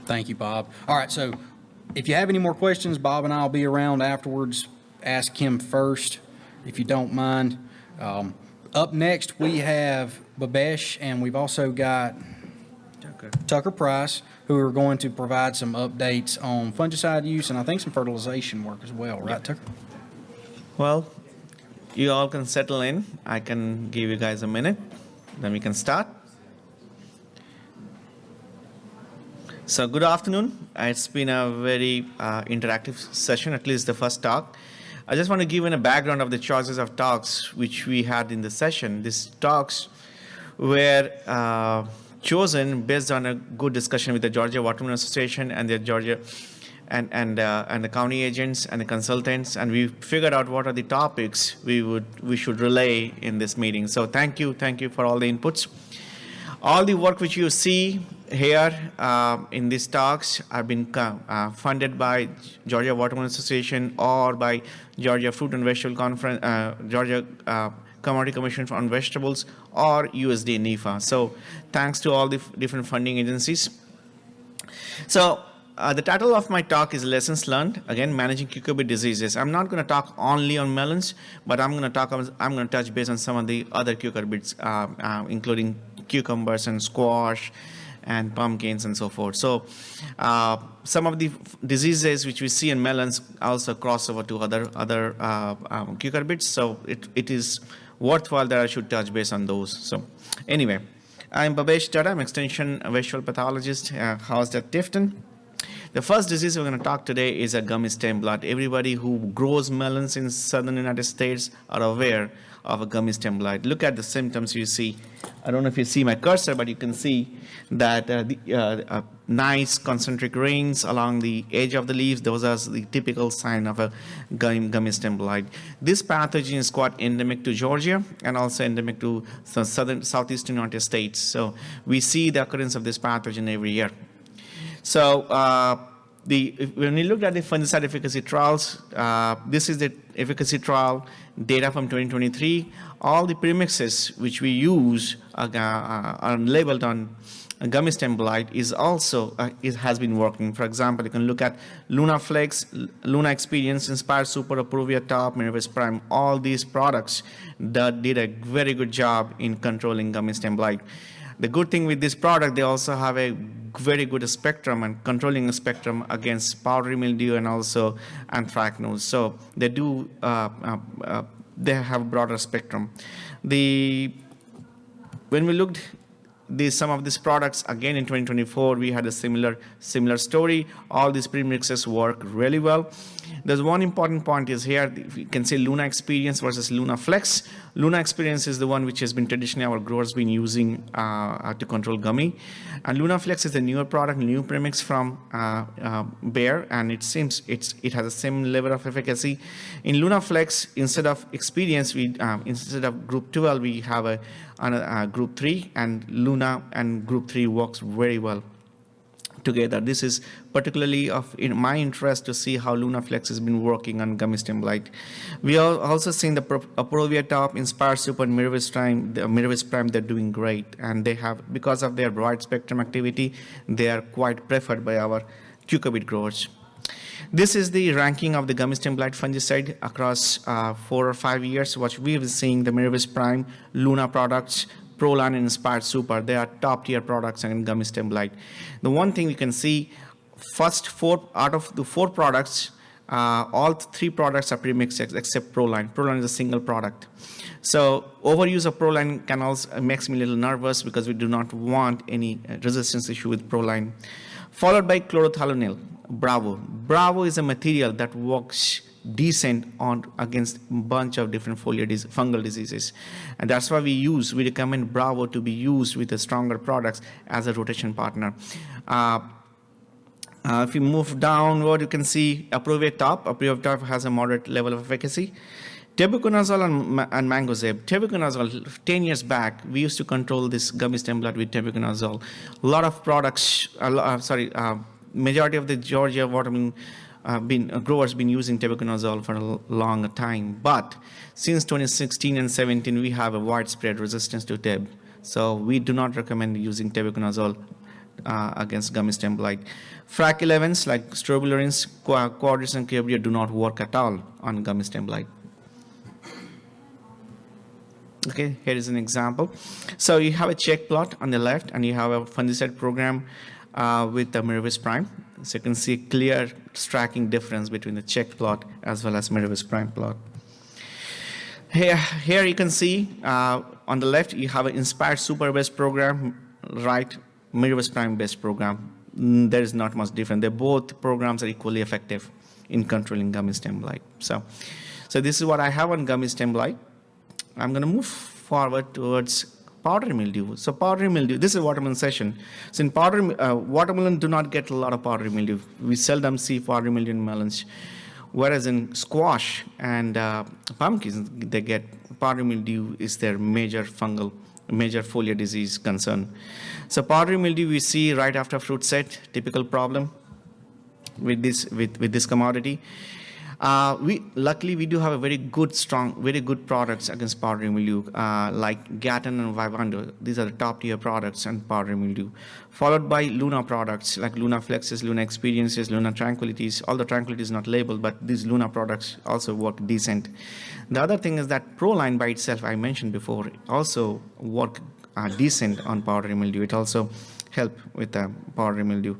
Thank you, Bob. All right, so if you have any more questions, Bob and I will be around afterwards. Ask him first, if you don't mind. Up next, we have Babesh, and we've also got Tucker Price, who are going to provide some updates on fungicide use and I think some fertilization work as well, right, Tucker? Well, you all can settle in. I can give you guys a minute, then we can start. So good afternoon. It's been a very interactive session, at least the first talk. I just want to give you a background of the choices of talks which we had in the session. These talks were chosen based on a good discussion with the Georgia Watermelon Association and the Georgia and the county agents and the consultants, and we figured out what are the topics we should relay in this meeting. So thank you for all the inputs. All the work which you see here in these talks have been funded by Georgia Watermelon Association or by Georgia Fruit and Vegetable Conference, Georgia Commodity Commission on Vegetables, or USDA NIFA. So thanks to all the different funding agencies. So the title of my talk is Lessons Learned, again, managing cucumber diseases. I'm not going to talk only on melons, but I'm going to touch base on some of the other cucurbits, including cucumbers and squash and pumpkins and so forth. So some of the diseases which we see in melons also cross over to other cucurbits. So it is worthwhile that I should touch base on those. So anyway, I'm Babesh Tata. I'm extension vegetable pathologist housed at Tifton. The first disease we're going to talk today is a gummy stem blight. Everybody who grows melons in southern United States are aware of a gummy stem blight. Look at the symptoms you see. I don't know if you see my cursor, but you can see that nice concentric rings along the edge of the leaves. Those are the typical sign of a gummy stem blight. This pathogen is quite endemic to Georgia and also endemic to southeastern United States. So we see the occurrence of this pathogen every year. So when we looked at the fungicide efficacy trials, this is the efficacy trial data from 2023. All the premixes which we use are labeled on gummy stem blight is also it has been working. For example, you can look at Luna Flex, Luna Experience, Inspire Super, Approvia Top, Minivis Prime. All these products that did a very good job in controlling gummy stem blight. The good thing with this product, they also have a very good spectrum and controlling a spectrum against powdery mildew and also anthracnose. So they do they have a broader spectrum. When we looked some of these products again in 2024, we had a similar story. All these premixes work really well. There's one important point is here. You can say Luna Experience versus Luna Flex. Luna Experience is the one which has been traditionally our growers been using to control gummy, and Luna Flex is a newer product, new premix from Bayer, and it seems it has the same level of efficacy. In Luna Flex, instead of Experience, instead of Group 12, we have a Group 3, and Luna and Group 3 works very well together. This is particularly in my interest to see how Luna Flex has been working on gummy stem blight. We are also seeing the Approvia Top, Inspire Super, and Minivis Prime. They're doing great, and they have, because of their broad spectrum activity, they are quite preferred by our cucurbit growers. This is the ranking of the gummy stem blight fungicide across 4 or 5 years. What we've been seeing, the Minivis Prime, Luna products, Proline and Inspired Super, they are top tier products in gummy stem blight. The one thing you can see, first 4 out of the 4 products, all 3 products are premixed except Proline. Proline is a single product. So overuse of Proline can also makes me a little nervous because we do not want any resistance issue with Proline. Followed by chlorothalonil, Bravo. Bravo is a material that works decent against a bunch of different fungal diseases, and that's why we recommend Bravo to be used with the stronger products as a rotation partner. If you move downward, you can see Approvia Top. Approvia Top has a moderate level of efficacy. Tebuconazole and Mangozeb. Tebuconazole, 10 years back, we used to control this gummy stem blight with tebuconazole. A lot of products, majority of the Georgia watermelon growers been using tebuconazole for a long time, but since 2016 and 17 we have a widespread resistance to teb, so we do not recommend using tebuconazole against gummy stem blight. Frac 11s like strobilurins, quadris, and cabria do not work at all on gummy stem blight. Okay, here is an example. So you have a check plot on the left, and you have a fungicide program with the Minivis Prime. So you can see a clear tracking difference between the check plot as well as Minivis Prime plot. Here you can see on the left you have an Inspired Super based program, right? Minivis Prime based program. There is not much different. Both programs are equally effective in controlling gummy stem blight. So this is what I have on gummy stem blight. I'm going to move forward towards powdery mildew. So powdery mildew, this is a watermelon session. So in watermelon do not get a lot of powdery mildew. We seldom see powdery mildew in melons. Whereas in squash and pumpkins, they get powdery mildew is their major foliar disease concern. So powdery mildew we see right after fruit set, typical problem with this commodity. Luckily we do have a very good products against powdery mildew, like Gatton and Vivando. These are the top tier products on powdery mildew, followed by Luna products like Luna Flexes, Luna Experiences, Luna Tranquilities. All the Tranquility is not labeled, but these Luna products also work decent. The other thing is that Proline by itself, I mentioned before, also work decent on powdery mildew. It also help with the powdery mildew.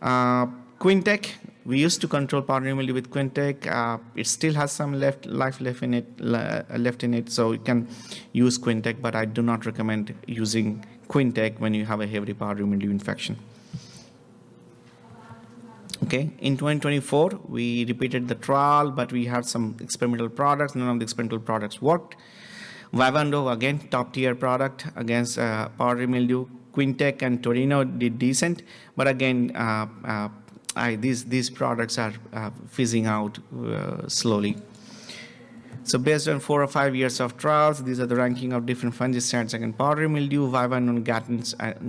Quintec, we used to control powdery mildew with Quintec. It still has some life left in it, so you can use Quintec, but I do not recommend using Quintec when you have a heavy powdery mildew infection. Okay, in 2024, we repeated the trial, but we had some experimental products. None of the experimental products worked. Vivando, again, top tier product against powdery mildew. Quintec and Torino did decent, but again, these products are fizzing out slowly. So based on 4 or 5 years of trials, these are the ranking of different fungicides against powdery mildew. Vivando and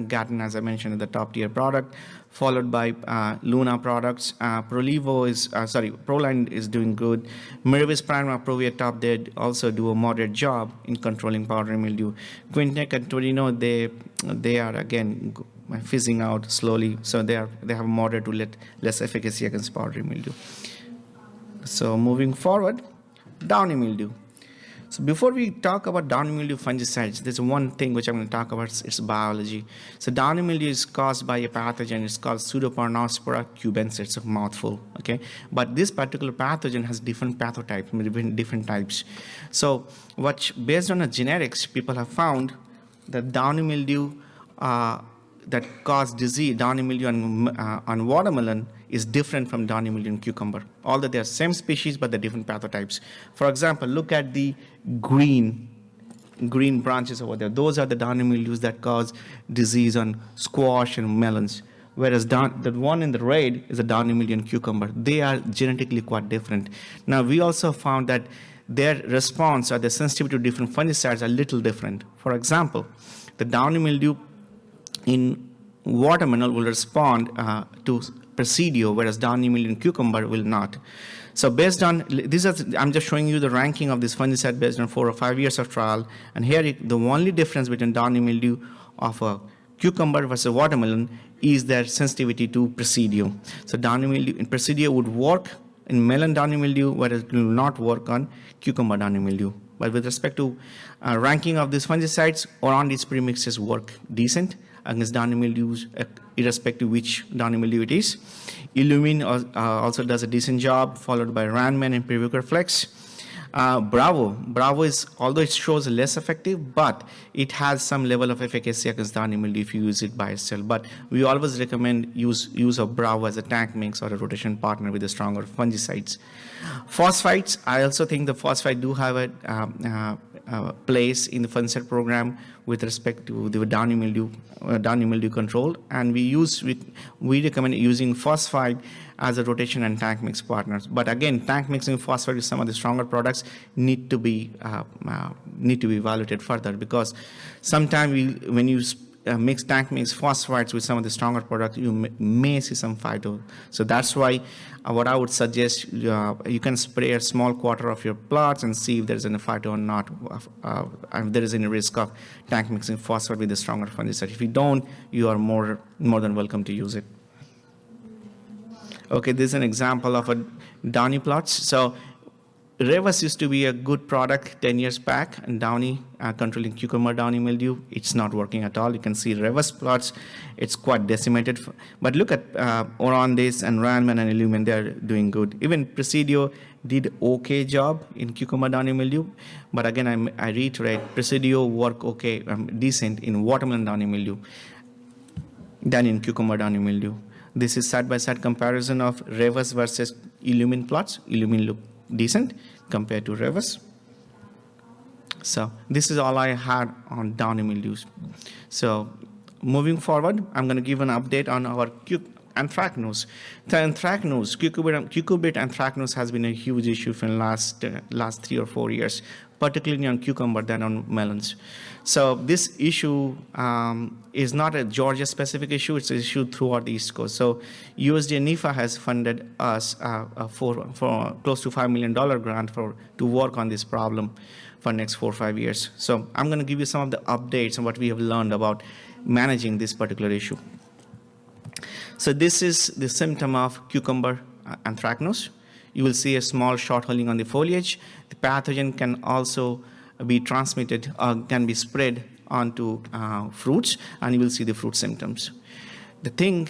Gatton, as I mentioned, is the top tier product, followed by Luna products. Proline is doing good. Miravis Prima, Provia Top, they also do a moderate job in controlling powdery mildew. Quintec and Torino, they are again fizzing out slowly, so they have moderate to less efficacy against powdery mildew. So moving forward, downy mildew. So before we talk about downy mildew fungicides, there's one thing which I'm going to talk about, its biology. So downy mildew is caused by a pathogen. It's called Pseudoparnospora cubensis. It's a mouthful, okay? But this particular pathogen has different pathotypes, different types. So based on the genetics, people have found that downy mildew that cause disease, downy mildew on watermelon, is different from downy mildew in cucumber. Although they are same species, but they're different pathotypes. For example, look at the green branches over there. Those are the downy mildews that cause disease on squash and melons. Whereas the one in the red is a downy mildew in cucumber. They are genetically quite different. Now, we also found that their response or their sensitivity to different fungicides are a little different. For example, the downy mildew in watermelon will respond to Presidio, whereas downy mildew in cucumber will not. So based on these, I'm just showing you the ranking of this fungicide based on 4 or 5 years of trial. And here, the only difference between downy mildew of a cucumber versus watermelon is their sensitivity to Presidio. So downy mildew in Presidio would work in melon downy mildew, whereas it will not work on cucumber downy mildew. But with respect to ranking of these fungicides, Orondi's premixes work decent against downy mildews, irrespective which downy mildew it is. Illumine also does a decent job, followed by Ranman and Prevucor Flex. Bravo is, although it shows less effective, but it has some level of efficacy against downy mildew if you use it by itself. But we always recommend use of Bravo as a tank mix or a rotation partner with the stronger fungicides. Phosphites, I also think the phosphite do have a place in the fungicide program with respect to the downy mildew control, and we recommend using phosphite as a rotation and tank mix partners. But again, tank mixing phosphite with some of the stronger products need to be evaluated further, because sometimes when you mix tank mix phosphites with some of the stronger products, you may see some phyto. So that's why what I would suggest, you can spray a small quarter of your plots and see if there's any phyto or not, if there is any risk of tank mixing phosphate with the stronger fungicide. If you don't, you are more than welcome to use it. Okay, this is an example of a downy plots. So Revus used to be a good product 10 years back, and downy, controlling cucumber downy mildew, it's not working at all. You can see Revus plots, it's quite decimated. But look at Orondis and Ranman and Illumin, they're doing good. Even Presidio did okay job in cucumber downy mildew. But again, I reiterate, Presidio work okay, decent in watermelon downy mildew than in cucumber downy mildew. This is side-by-side comparison of Revus versus Illumin plots. Illumin look decent compared to Revus. So this is all I had on downy mildews. So moving forward, I'm going to give an update on our anthracnose. The anthracnose, cucurbit anthracnose has been a huge issue for the last 3 or 4 years, particularly on cucumber than on melons. So this issue is not a Georgia-specific issue; it's an issue throughout the East Coast. So USDA NIFA has funded us for close to $5 million grant to work on this problem for next 4 or 5 years. So I'm going to give you some of the updates on what we have learned about managing this particular issue. So this is the symptom of cucumber anthracnose. You will see a small short hulling on the foliage. The pathogen can also be transmitted or can be spread onto fruits, and you will see the fruit symptoms. The thing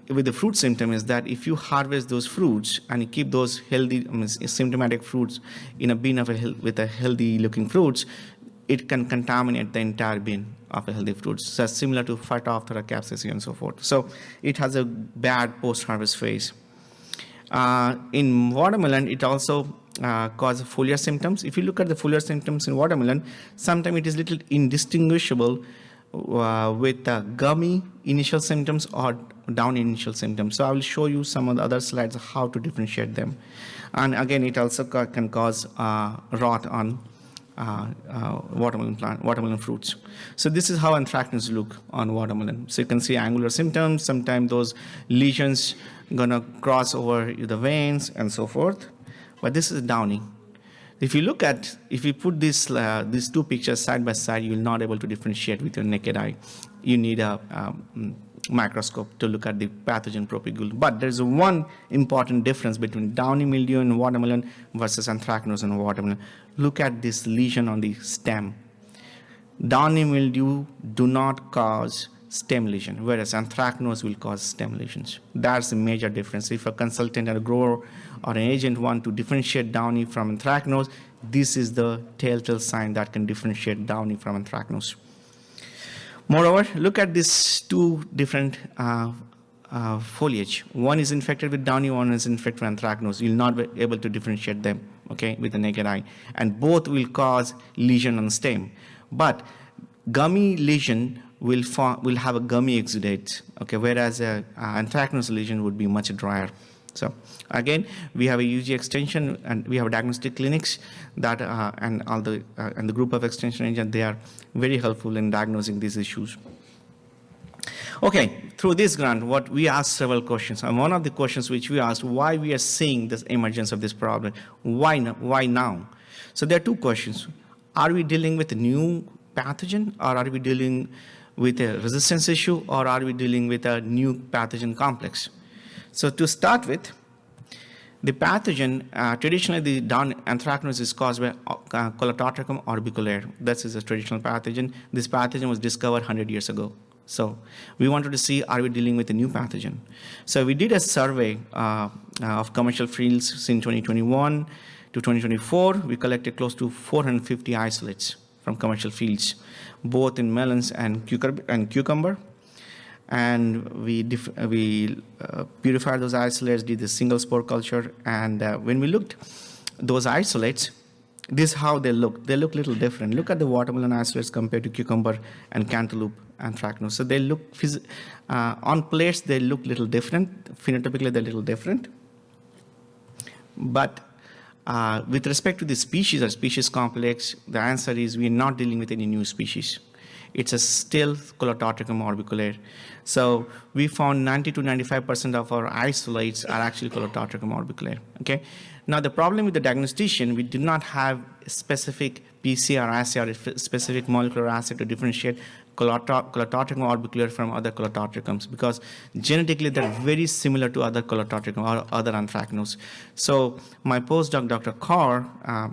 with the fruit symptom is that if you harvest those fruits and you keep those healthy, symptomatic fruits in a bin with a healthy looking fruits, it can contaminate the entire bin of a healthy fruits. So similar to Phytophthora capsicum and so forth. So it has a bad post-harvest phase. In watermelon, it also causes foliar symptoms. If you look at the foliar symptoms in watermelon, sometimes it is little indistinguishable with gummy initial symptoms or down initial symptoms. So I will show you some of the other slides of how to differentiate them. And again, it also can cause rot on watermelon fruits. So this is how anthracnose look on watermelon. So you can see angular symptoms. Sometimes those lesions gonna cross over the veins and so forth. But this is downy. If you put these two pictures side by side, you will not able to differentiate with your naked eye. You need a microscope to look at the pathogen propagule. But there's one important difference between downy mildew in watermelon versus anthracnose in watermelon. Look at this lesion on the stem. Downy mildew do not cause stem lesion, whereas anthracnose will cause stem lesions. That's the major difference. If a consultant or a grower or an agent want to differentiate downy from anthracnose, this is the telltale sign that can differentiate downy from anthracnose. Moreover, look at these two different foliage. One is infected with downy, one is infected with anthracnose. You'll not be able to differentiate them, okay, with the naked eye. And both will cause lesion on stem. But gummy lesion will have a gummy exudate, okay, whereas anthracnose lesion would be much drier. So again, we have a UG extension and we have diagnostic clinics that and the group of extension agents, they are very helpful in diagnosing these issues. Okay, through this grant, what we asked several questions, and one of the questions which we asked, why we are seeing this emergence of this problem, why now? So there are two questions. Are we dealing with a new pathogen, or are we dealing with a resistance issue, or are we dealing with a new pathogen complex? So to start with, the pathogen, traditionally the down anthracnose is caused by Colototricum orbiculaire. This is a traditional pathogen. This pathogen was discovered 100 years ago. So we wanted to see, are we dealing with a new pathogen? So we did a survey of commercial fields since 2021 to 2024. We collected close to 450 isolates from commercial fields, both in melons and cucumber. And we purified those isolates, did the single spore culture, and when we looked those isolates, this is how they look. They look a little different. Look at the watermelon isolates compared to cucumber and cantaloupe anthracnose. So they look, on plates, they look a little different. Phenotypically, they're a little different. But with respect to the species or species complex, the answer is we're not dealing with any new species. It's a still Colototricum orbiculaire. So we found 90 to 95% of our isolates are actually Colototricum orbiculaire. Okay. Now the problem with the diagnostician, we did not have a specific PCR assay or a specific molecular assay to differentiate Colototricum orbiculaire from other Colototricums, because genetically they're very similar to other Colototricum or other anthracnose. So my postdoc, Dr. Kaur,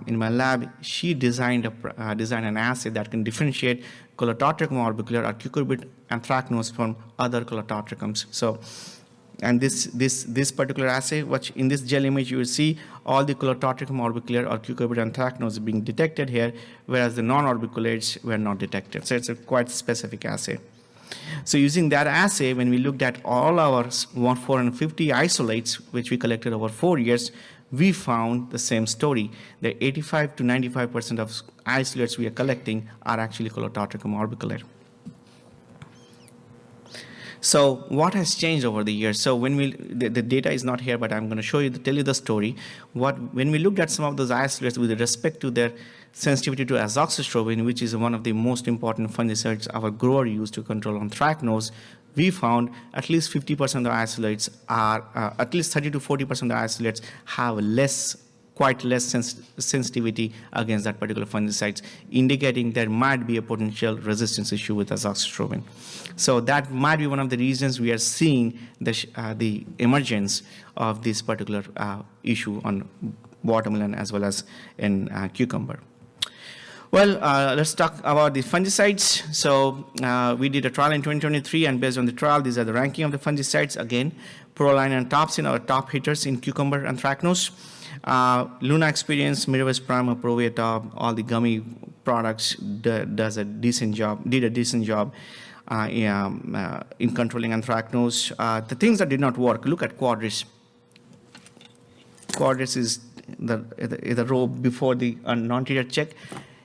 in my lab, she designed an assay that can differentiate Colototricum orbiculaire or cucurbit anthracnose from other Colototricums. So, and this particular assay, which in this gel image you will see all the Colototricum orbiculaire or cucurbit anthracnose being detected here, whereas the non-orbiculates were not detected. So it's a quite specific assay. So using that assay, when we looked at all our 450 isolates, which we collected over 4 years, we found the same story. The 85 to 95% of isolates we are collecting are actually Colototricum orbiculaire. So what has changed over the years? So when the data is not here, but I'm going to tell you the story. When we looked at some of those isolates with respect to their sensitivity to azoxystrobin, which is one of the most important fungicides our grower used to control anthracnose, we found at least 50% of the isolates are, at least 30 to 40% of the isolates have quite less sensitivity against that particular fungicides, indicating there might be a potential resistance issue with azoxystrobin. So that might be one of the reasons we are seeing the emergence of this particular issue on watermelon as well as in cucumber. Well, let's talk about the fungicides. So we did a trial in 2023, and based on the trial, these are the ranking of the fungicides. Again, Proline and Topsin are top hitters in cucumber and anthracnose. Luna Experience, Mirabis Prime, Proviatab, all the gummy products did a decent job in controlling anthracnose. The things that did not work, look at Quadris. Quadris is the row before the non-treated check.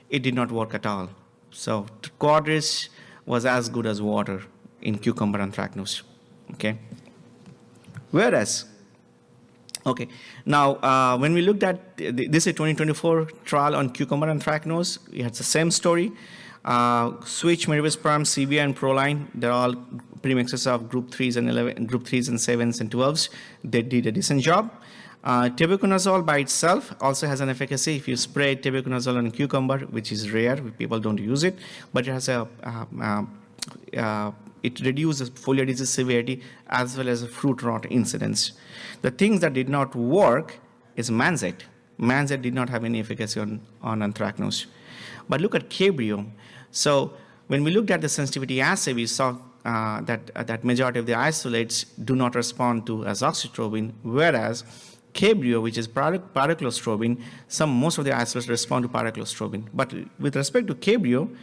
It did not work at all. So Quadris was as good as water in cucumber anthracnose. Okay. Whereas, okay, now when we looked at this is a 2024 trial on cucumber anthracnose, we had the same story. Switch, Mirabis Prime, CBI, and Proline, they're all premixes of group 3s and 11, group 3s and 7s and 12s. They did a decent job. Tebuconazole by itself also has an efficacy. If you spray tebuconazole on cucumber, which is rare, people don't use it, but it has it reduces foliar disease severity as well as fruit rot incidence. The things that did not work is Manzate. Manzate did not have any efficacy on anthracnose. But look at Cabrio. So when we looked at the sensitivity assay, we saw that majority of the isolates do not respond to azoxystrobin, whereas Cabrio, which is pyraclostrobin, most of the isolates respond to pyraclostrobin. But with respect to Cabrio,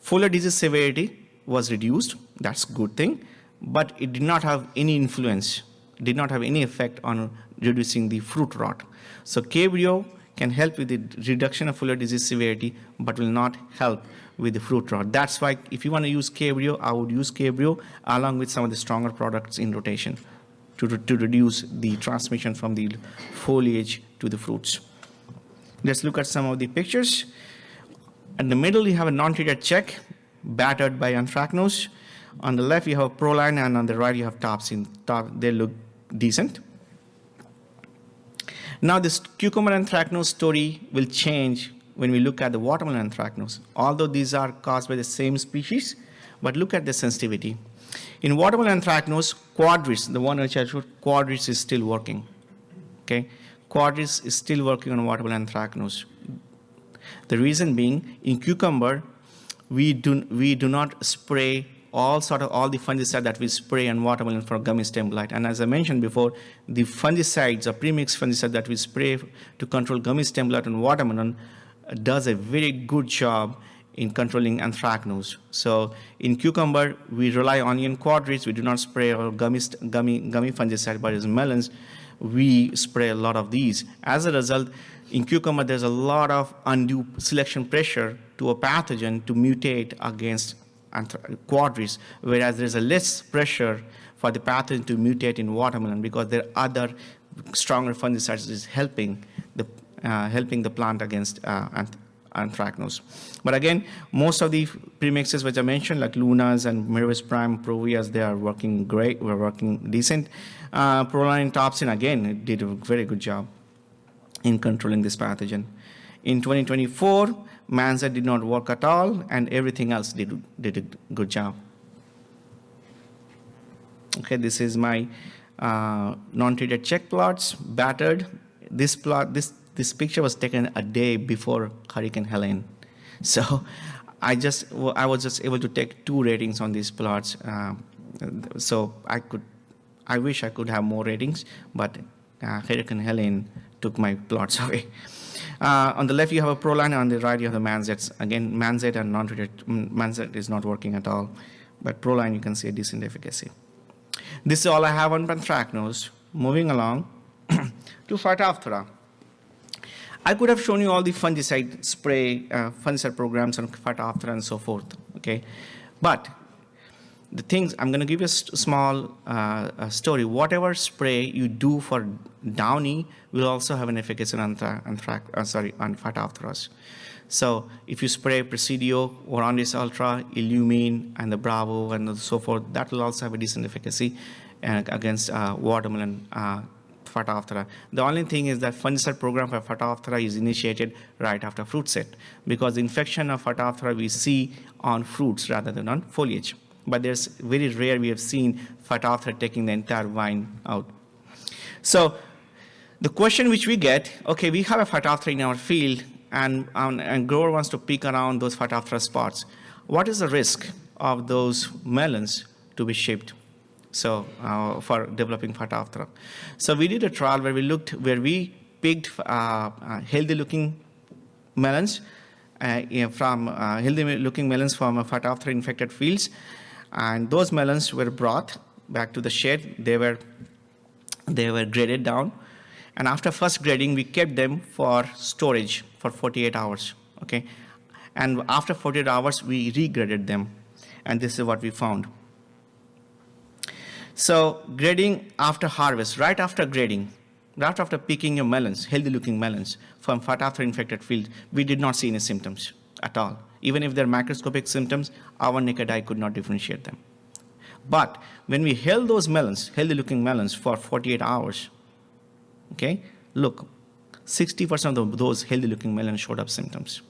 foliar disease severity was reduced. That's a good thing, but it did not have any influence, did not have any effect on reducing the fruit rot. So Cabrio can help with the reduction of foliar disease severity, but will not help with the fruit rot. That's why if you want to use Cabrio, I would use Cabrio along with some of the stronger products in rotation to reduce the transmission from the foliage to the fruits. Let's look at some of the pictures. In the middle, you have a non-treated check, battered by anthracnose. On the left, you have Proline, and on the right, you have Topsin. They look decent. Now, this cucumber anthracnose story will change when we look at the watermelon anthracnose. Although these are caused by the same species, but look at the sensitivity. In watermelon anthracnose, Quadris, the one which I showed, Quadris is still working. Okay, Quadris is still working on watermelon anthracnose. The reason being, in cucumber, we do not spray all the fungicide that we spray on watermelon for gummy stem blight. And as I mentioned before, the fungicides or premixed fungicide that we spray to control gummy stem blight on watermelon does a very good job in controlling anthracnose. So in cucumber, we rely on onion Quadris. We do not spray our gummy fungicide, but in melons, we spray a lot of these. As a result, in cucumber, there's a lot of undue selection pressure to a pathogen to mutate against Quadris, whereas there's a less pressure for the pathogen to mutate in watermelon because there are other stronger fungicides is helping the plant against anthracnose. But again, most of the premixes which I mentioned, like Lunas and Mirabis Prime, Provias, they are working great. We're working decent. Proline and Topsin, again, did a very good job in controlling this pathogen. In 2024, Manzate did not work at all, and everything else did a good job. Okay, this is my non-treated check plots, battered. This picture was taken a day before Hurricane Helene. So I was just able to take 2 ratings on these plots. So I wish I could have more ratings, but Hurricane Helene took my plots away. On the left, you have a Proline, on the right, you have the Manzates. Again, Manzate and non-treated, Manzate is not working at all, but Proline, you can see a decent efficacy. This is all I have on anthracnose. Moving along to Phytophthora. I could have shown you all the fungicide fungicide programs on Phytophthora and so forth, okay? But the things, I'm going to give you a small story. Whatever spray you do for downy will also have an efficacy on Phytophthora. So if you spray Presidio, Orandis Ultra, Illumine, and the Bravo, and so forth, that will also have a decent efficacy against watermelon Phytophthora. The only thing is that fungicide program for Phytophthora is initiated right after fruit set, because the infection of Phytophthora we see on fruits rather than on foliage. But there's very rare we have seen Phytophthora taking the entire vine out. So the question which we get, okay, we have a Phytophthora in our field, and grower wants to pick around those Phytophthora spots. What is the risk of those melons to be shipped? So for developing Phytophthora. So we did a trial where we picked healthy-looking melons from healthy-looking melons from Phytophthora infected fields, and those melons were brought back to the shed. They were graded down, and after first grading, we kept them for storage for 48 hours. Okay, and after 48 hours, we regraded them, and this is what we found. So grading after harvest, right after grading, right after picking your melons, healthy-looking melons from Phytophthora infected field, we did not see any symptoms at all. Even if they're macroscopic symptoms, our naked eye could not differentiate them. But when we held those melons, healthy-looking melons, for 48 hours, okay, look, 60% of those healthy-looking melons showed up symptoms.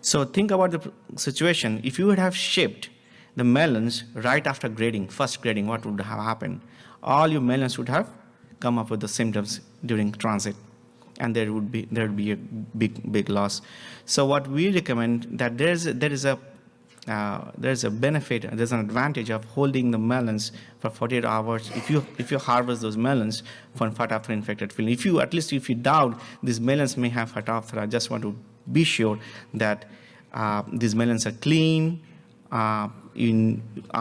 So think about the situation. If you would have shipped the melons right after grading, first grading, what would have happened? All your melons would have come up with the symptoms during transit, and there would be a big loss. So what we recommend, that there's a benefit, there's an advantage of holding the melons for 48 hours if you harvest those melons from Phytophthora infected field. If you doubt these melons may have Phytophthora, just want to be sure that these melons are clean. I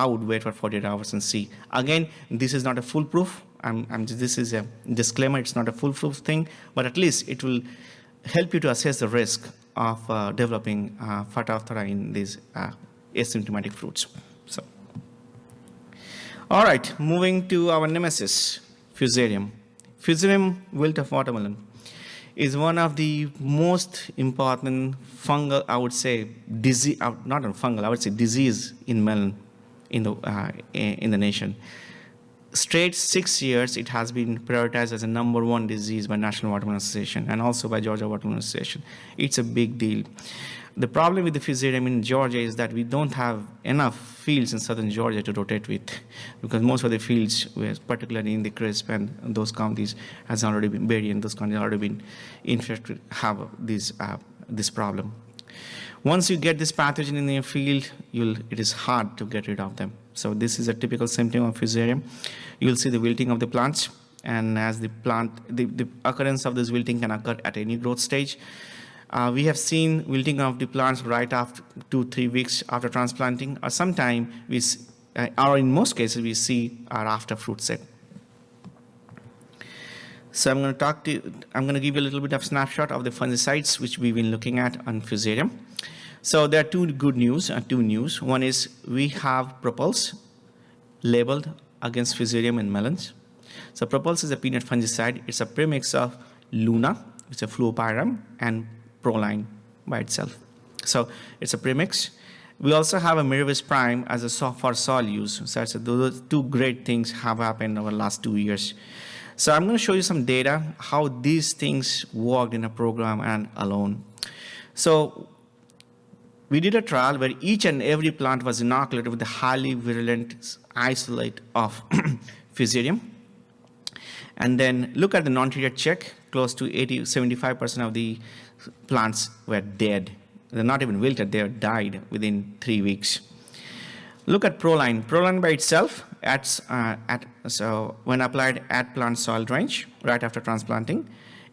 would wait for 48 hours and see. Again, this is not a foolproof. This is a disclaimer. It's not a foolproof thing, but at least it will help you to assess the risk of developing Phytophthora in these asymptomatic fruits. So, all right, moving to our nemesis, Fusarium. Fusarium wilt of watermelon is one of the most important fungal, I would say, disease, not fungal, I would say disease in melon in the nation. Straight 6 years, it has been prioritized as a #1 disease by National Watermelon Association and also by Georgia Watermelon Association. It's a big deal. The problem with the Fusarium in Georgia is that we don't have enough fields in southern Georgia to rotate with, because most of the fields, particularly in the Crisp and those counties, has already been buried, and those counties already been infected, have this problem. Once you get this pathogen in your field, it is hard to get rid of them. So this is a typical symptom of Fusarium. You'll see the wilting of the plants, and as the occurrence of this wilting can occur at any growth stage. We have seen wilting of the plants right after 2-3 weeks after transplanting, or sometime or in most cases we see after fruit set. So I'm going to give you a little bit of snapshot of the fungicides which we've been looking at on Fusarium. So there are two news. One is we have Propulse labeled against Fusarium in melons. So Propulse is a peanut fungicide. It's a premix of Luna, it's a fluopyram, and Proline by itself. So it's a premix. We also have a Miravis Prime as for soil use. So those two great things have happened over the last 2 years. So I'm going to show you some data, how these things worked in a program and alone. So we did a trial where each and every plant was inoculated with a highly virulent isolate of Fusarium. And then look at the non-treated check, close to 75% of the plants were dead. They're not even wilted, they died within 3 weeks. Look at Proline. Proline by itself, so when applied at plant soil drainage right after transplanting,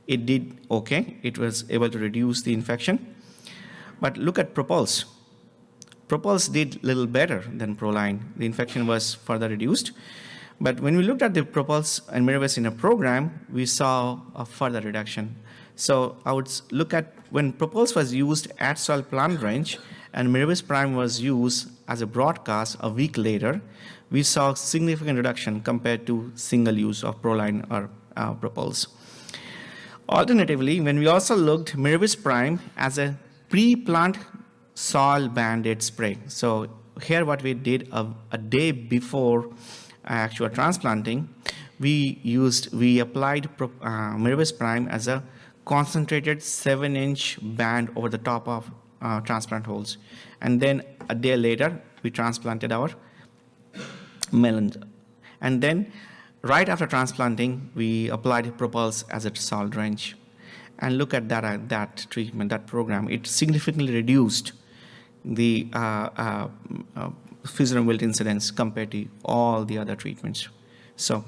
it did okay. It was able to reduce the infection. But look at Propulse. Propulse did a little better than Proline. The infection was further reduced. But when we looked at the Propulse and Miravis in a program, we saw a further reduction. So I would look at when Propulse was used at soil plant drainage and Miravis Prime was used as a broadcast a week later, we saw significant reduction compared to single use of Proline or Propulse. Alternatively, when we also looked Miravis Prime as a pre-plant soil Band-Aid spray. So here what we did a day before actual transplanting, we applied Miravis Prime as a concentrated 7-inch band over the top of transplant holes. And then a day later, we transplanted our melons. And then right after transplanting, we applied Propulse as a soil drench. And look at that treatment, that program. It significantly reduced the Fusarium wilt incidence compared to all the other treatments. So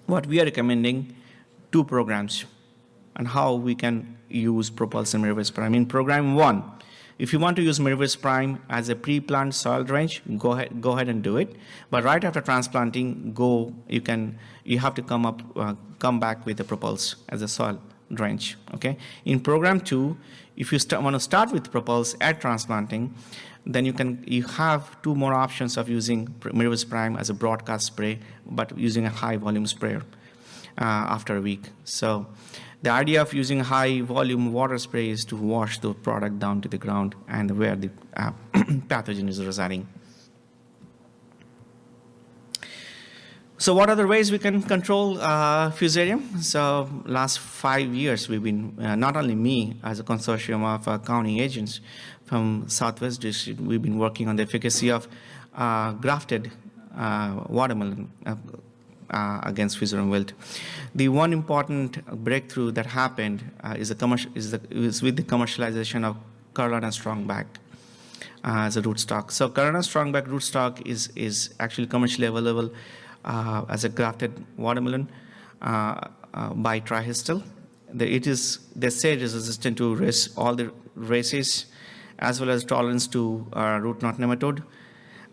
what we are recommending, 2 programs and how we can use Propulse and Miravis Prime. In program 1, if you want to use Miravis Prime as a pre-plant soil drench, go ahead and do it. But right after transplanting, you have to come back with the Propulse as a soil drench. Okay. In program 2, if you want to start with Propulse at transplanting, then you have 2 more options of using Miravis Prime as a broadcast spray, but using a high volume sprayer after a week. So the idea of using high volume water spray is to wash the product down to the ground and where the pathogen is residing. So what are the ways we can control Fusarium? So last 5 years, we've been, not only me as a consortium of county agents from Southwest District, we've been working on the efficacy of grafted watermelon against Fusarium wilt. The one important breakthrough that happened is with the commercialization of Carolina Strongback as a rootstock. So Carolina Strongback rootstock is actually commercially available as a grafted watermelon by Trihistil. They say it is resistant to all the races as well as tolerance to root knot nematode.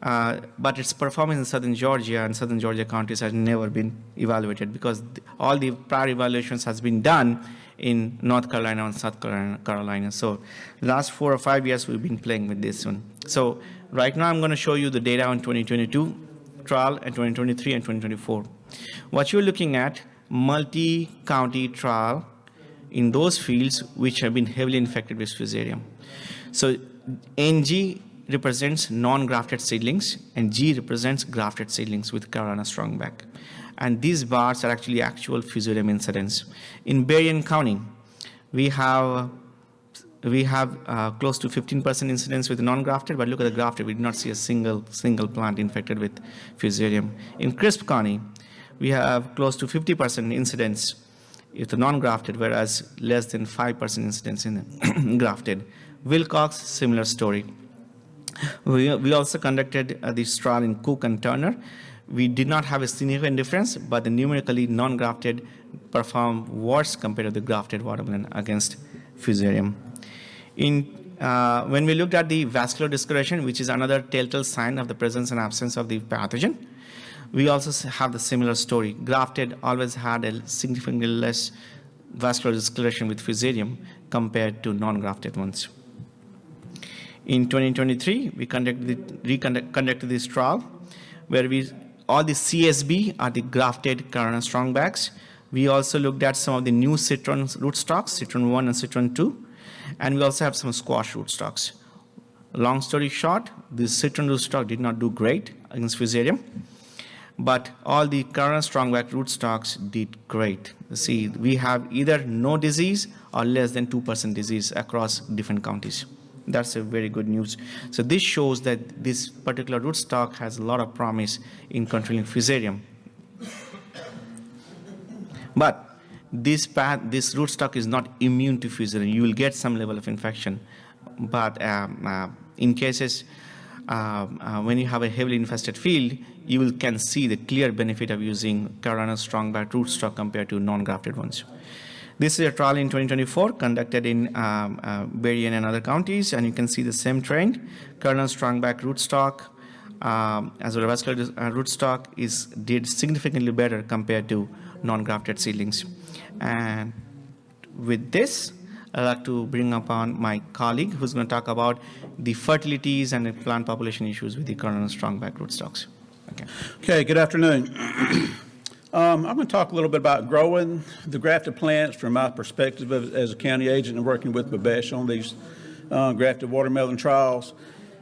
But its performance in southern Georgia and southern Georgia counties has never been evaluated because all the prior evaluations has been done in North Carolina and South Carolina. So last 4 or 5 years we've been playing with this one. So right now I'm going to show you the data on 2022 trial and 2023 and 2024. What you're looking at, multi-county trial in those fields which have been heavily infected with Fusarium. So NG represents non-grafted seedlings and G represents grafted seedlings with Carolina Strongback. And these bars are actually actual Fusarium incidence. In Berrien County, we have close to 15% incidence with non-grafted, but look at the grafted, we did not see a single plant infected with Fusarium. In Crisp County, we have close to 50% incidence with the non-grafted, whereas less than 5% incidence in the grafted. Wilcox, similar story. We also conducted this trial in Cook and Turner. We did not have a significant difference, but the numerically non-grafted performed worse compared to the grafted watermelon against Fusarium. When we looked at the vascular discoloration, which is another telltale sign of the presence and absence of the pathogen, we also have the similar story. Grafted always had a significantly less vascular discoloration with Fusarium compared to non-grafted ones. In 2023, we conducted this trial where all the CSB are the grafted Carolina Strongbacks. We also looked at some of the new citron rootstocks, citron 1 and citron 2, and we also have some squash rootstocks. Long story short, the citron rootstock did not do great against Fusarium, but all the Carolina Strongback rootstocks did great. See, we have either no disease or less than 2% disease across different counties. That's a very good news. So this shows that this particular rootstock has a lot of promise in controlling Fusarium. But this rootstock is not immune to Fusarium. You will get some level of infection. But in cases when you have a heavily infested field, you can see the clear benefit of using Carolina Strongback rootstock compared to non-grafted ones. This is a trial in 2024 conducted in Berrien and other counties, and you can see the same trend. Carolina Strongback rootstock as well as vascular rootstock did significantly better compared to non-grafted seedlings. And with this, I'd like to bring upon my colleague who's going to talk about the fertilities and the plant population issues with the current strongback rootstocks. Okay. Okay, good afternoon. I'm going to talk a little bit about growing the grafted plants from my perspective as a county agent and working with Babesh on these grafted watermelon trials,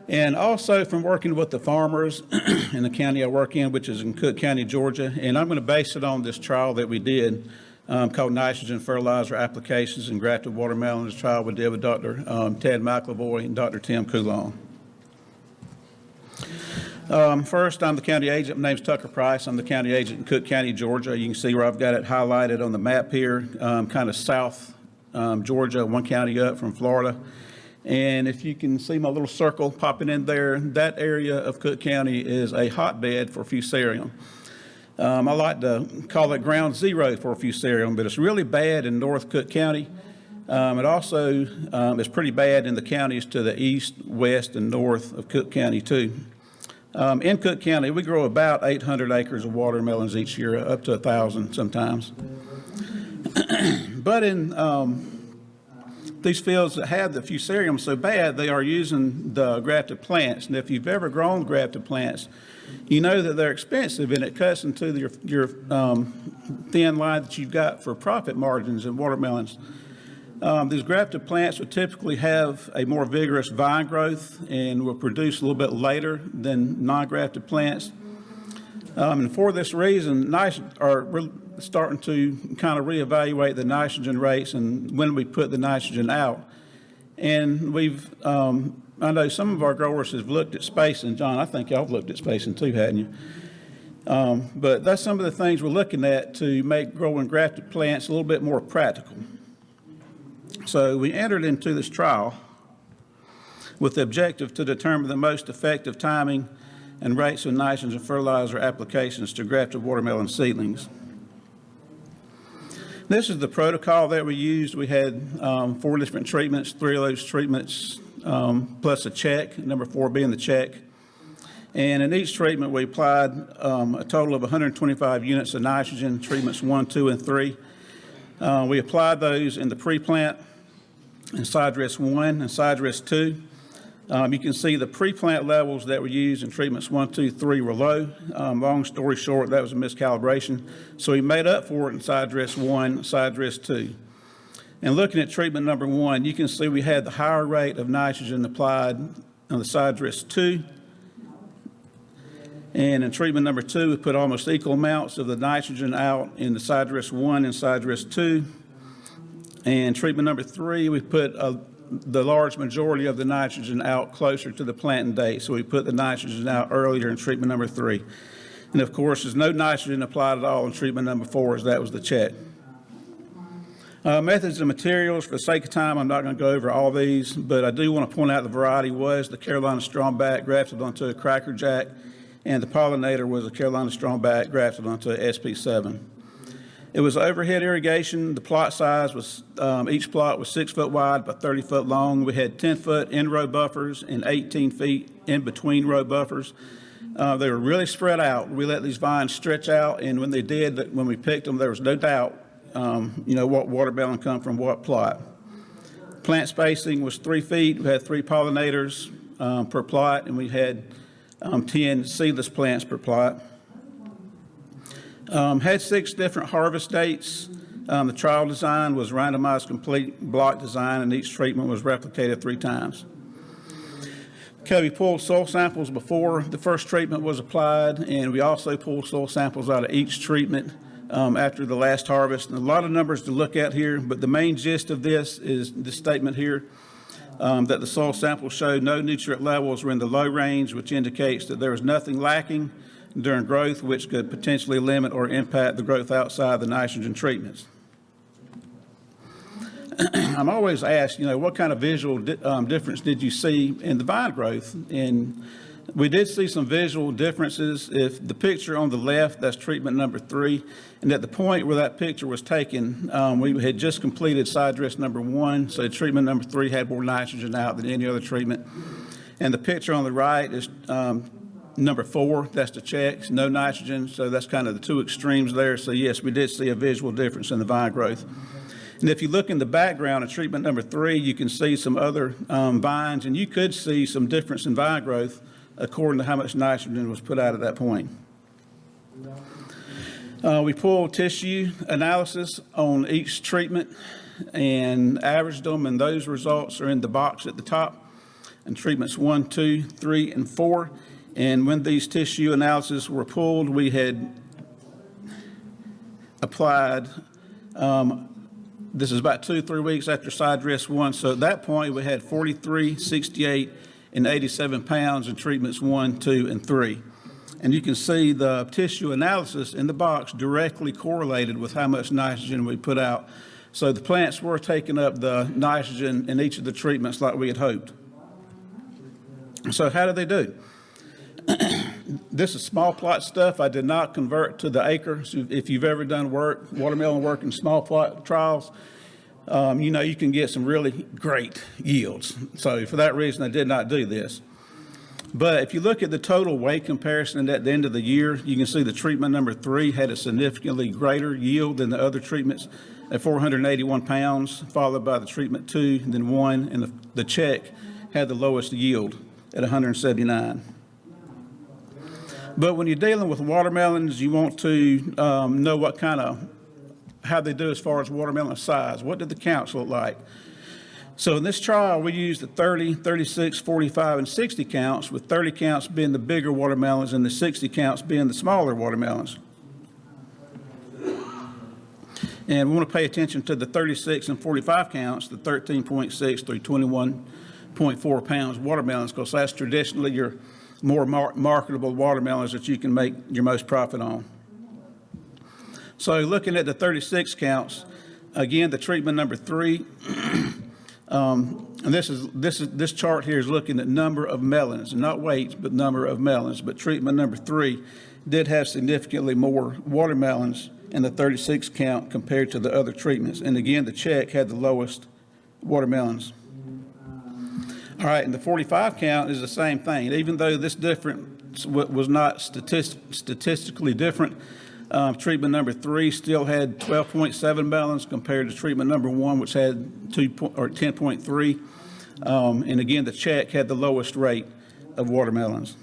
and also from working with the farmers in the county I work in, which is in Cook County, Georgia. And I'm going to base it on this trial that we did called Nitrogen Fertilizer Applications and Grafted Watermelon. This trial we did with Dr. Ted McLavoy and Dr. Tim Coulon. First, I'm the county agent. My name's Tucker Price. I'm the county agent in Cook County, Georgia. You can see where I've got it highlighted on the map here, kind of south Georgia, one county up from Florida. And if you can see my little circle popping in there, that area of Cook County is a hotbed for fusarium. I like to call it ground zero for fusarium, but it's really bad in North Cook County. It also is pretty bad in the counties to the east, west, and north of Cook County, too. In Cook County, we grow about 800 acres of watermelons each year, up to 1,000 sometimes. But in these fields that have the fusarium so bad, they are using the grafted plants. And if you've ever grown grafted plants, you know that they're expensive, and it cuts into your thin line that you've got for profit margins in watermelons. These grafted plants would typically have a more vigorous vine growth and will produce a little bit later than non-grafted plants. And for this reason, we're starting to kind of reevaluate the nitrogen rates and when we put the nitrogen out. And I know some of our growers have looked at spacing. John, I think y'all have looked at spacing too, hadn't you? But that's some of the things we're looking at to make growing grafted plants a little bit more practical. So we entered into this trial with the objective to determine the most effective timing and rates of nitrogen fertilizer applications to grafted watermelon seedlings. This is the protocol that we used. We had 4 different treatments, 3 of those treatments plus a check, number 4 being the check. And in each treatment, we applied a total of 125 units of nitrogen, treatments 1, 2, and 3. We applied those in the pre-plant in side dress 1 and side dress 2. You can see the pre-plant levels that were used in treatments 1, 2, 3 were low. Long story short, that was a miscalibration. So we made up for it in side dress 1, side dress 2. And looking at treatment number 1, you can see we had the higher rate of nitrogen applied on the side dress 2. And in treatment number 2, we put almost equal amounts of the nitrogen out in the side dress 1 and side dress 2. And treatment number 3, we put the large majority of the nitrogen out closer to the planting date. So we put the nitrogen out earlier in treatment number 3. And of course, there's no nitrogen applied at all in treatment number 4, as that was the check. Methods and materials, for the sake of time, I'm not going to go over all these, but I do want to point out the variety was the Carolina Strongback grafted onto a Cracker Jack, and the pollinator was a Carolina Strongback grafted onto a SP7. It was overhead irrigation. The plot size was, each plot was 6 foot wide by 30 foot long. We had 10 foot in row buffers and 18 feet in between row buffers. They were really spread out. We let these vines stretch out, and when they did, when we picked them, there was no doubt, what watermelon come from what plot. Plant spacing was 3 feet. We had 3 pollinators per plot, and we had 10 seedless plants per plot. Had 6 different harvest dates. The trial design was randomized complete block design, and each treatment was replicated 3 times. Okay, we pulled soil samples before the first treatment was applied, and we also pulled soil samples out of each treatment after the last harvest. And a lot of numbers to look at here, but the main gist of this is the statement here that the soil samples showed no nutrient levels were in the low range, which indicates that there was nothing lacking during growth, which could potentially limit or impact the growth outside the nitrogen treatments. I'm always asked, what kind of visual difference did you see in the vine growth? And we did see some visual differences. If the picture on the left, that's treatment number 3, and at the point where that picture was taken, we had just completed side dress number 1, so treatment number 3 had more nitrogen out than any other treatment. And the picture on the right is number 4, that's the checks, no nitrogen, so that's kind of the 2 extremes there. So yes, we did see a visual difference in the vine growth. And if you look in the background of treatment number 3, you can see some other vines, and you could see some difference in vine growth according to how much nitrogen was put out at that point. We pulled tissue analysis on each treatment and averaged them, and those results are in the box at the top. And treatments 1, 2, 3, and 4. And when these tissue analyses were pulled, we had applied, this is about 2-3 weeks after side dress 1. So at that point, we had 43, 68, and 87 pounds in treatments 1, 2, and 3. And you can see the tissue analysis in the box directly correlated with how much nitrogen we put out. So the plants were taking up the nitrogen in each of the treatments like we had hoped. So how did they do? This is small plot stuff. I did not convert to the acre. So if you've ever done watermelon work in small plot trials, you know you can get some really great yields. So for that reason, I did not do this. But if you look at the total weight comparison at the end of the year, you can see the treatment number 3 had a significantly greater yield than the other treatments at 481 pounds, followed by the treatment 2, then 1, and the check had the lowest yield at 179. But when you're dealing with watermelons, you want to know what kind of, how they do as far as watermelon size. What did the counts look like? So in this trial, we used the 30, 36, 45, and 60 counts, with 30 counts being the bigger watermelons and the 60 counts being the smaller watermelons. And we want to pay attention to the 36 and 45 counts, the 13.6 through 21.4 pounds watermelons, because that's traditionally your more marketable watermelons that you can make your most profit on. So looking at the 36 counts, again, the treatment number 3, and this chart here is looking at number of melons, not weights, but number of melons. But treatment number 3 did have significantly more watermelons in the 36 count compared to the other treatments. And again, the check had the lowest watermelons. All right, and the 45 count is the same thing. Even though this difference was not statistically different, treatment number 3 still had 12.7 melons compared to treatment number 1, which had 10.3. And again, the check had the lowest rate of watermelons.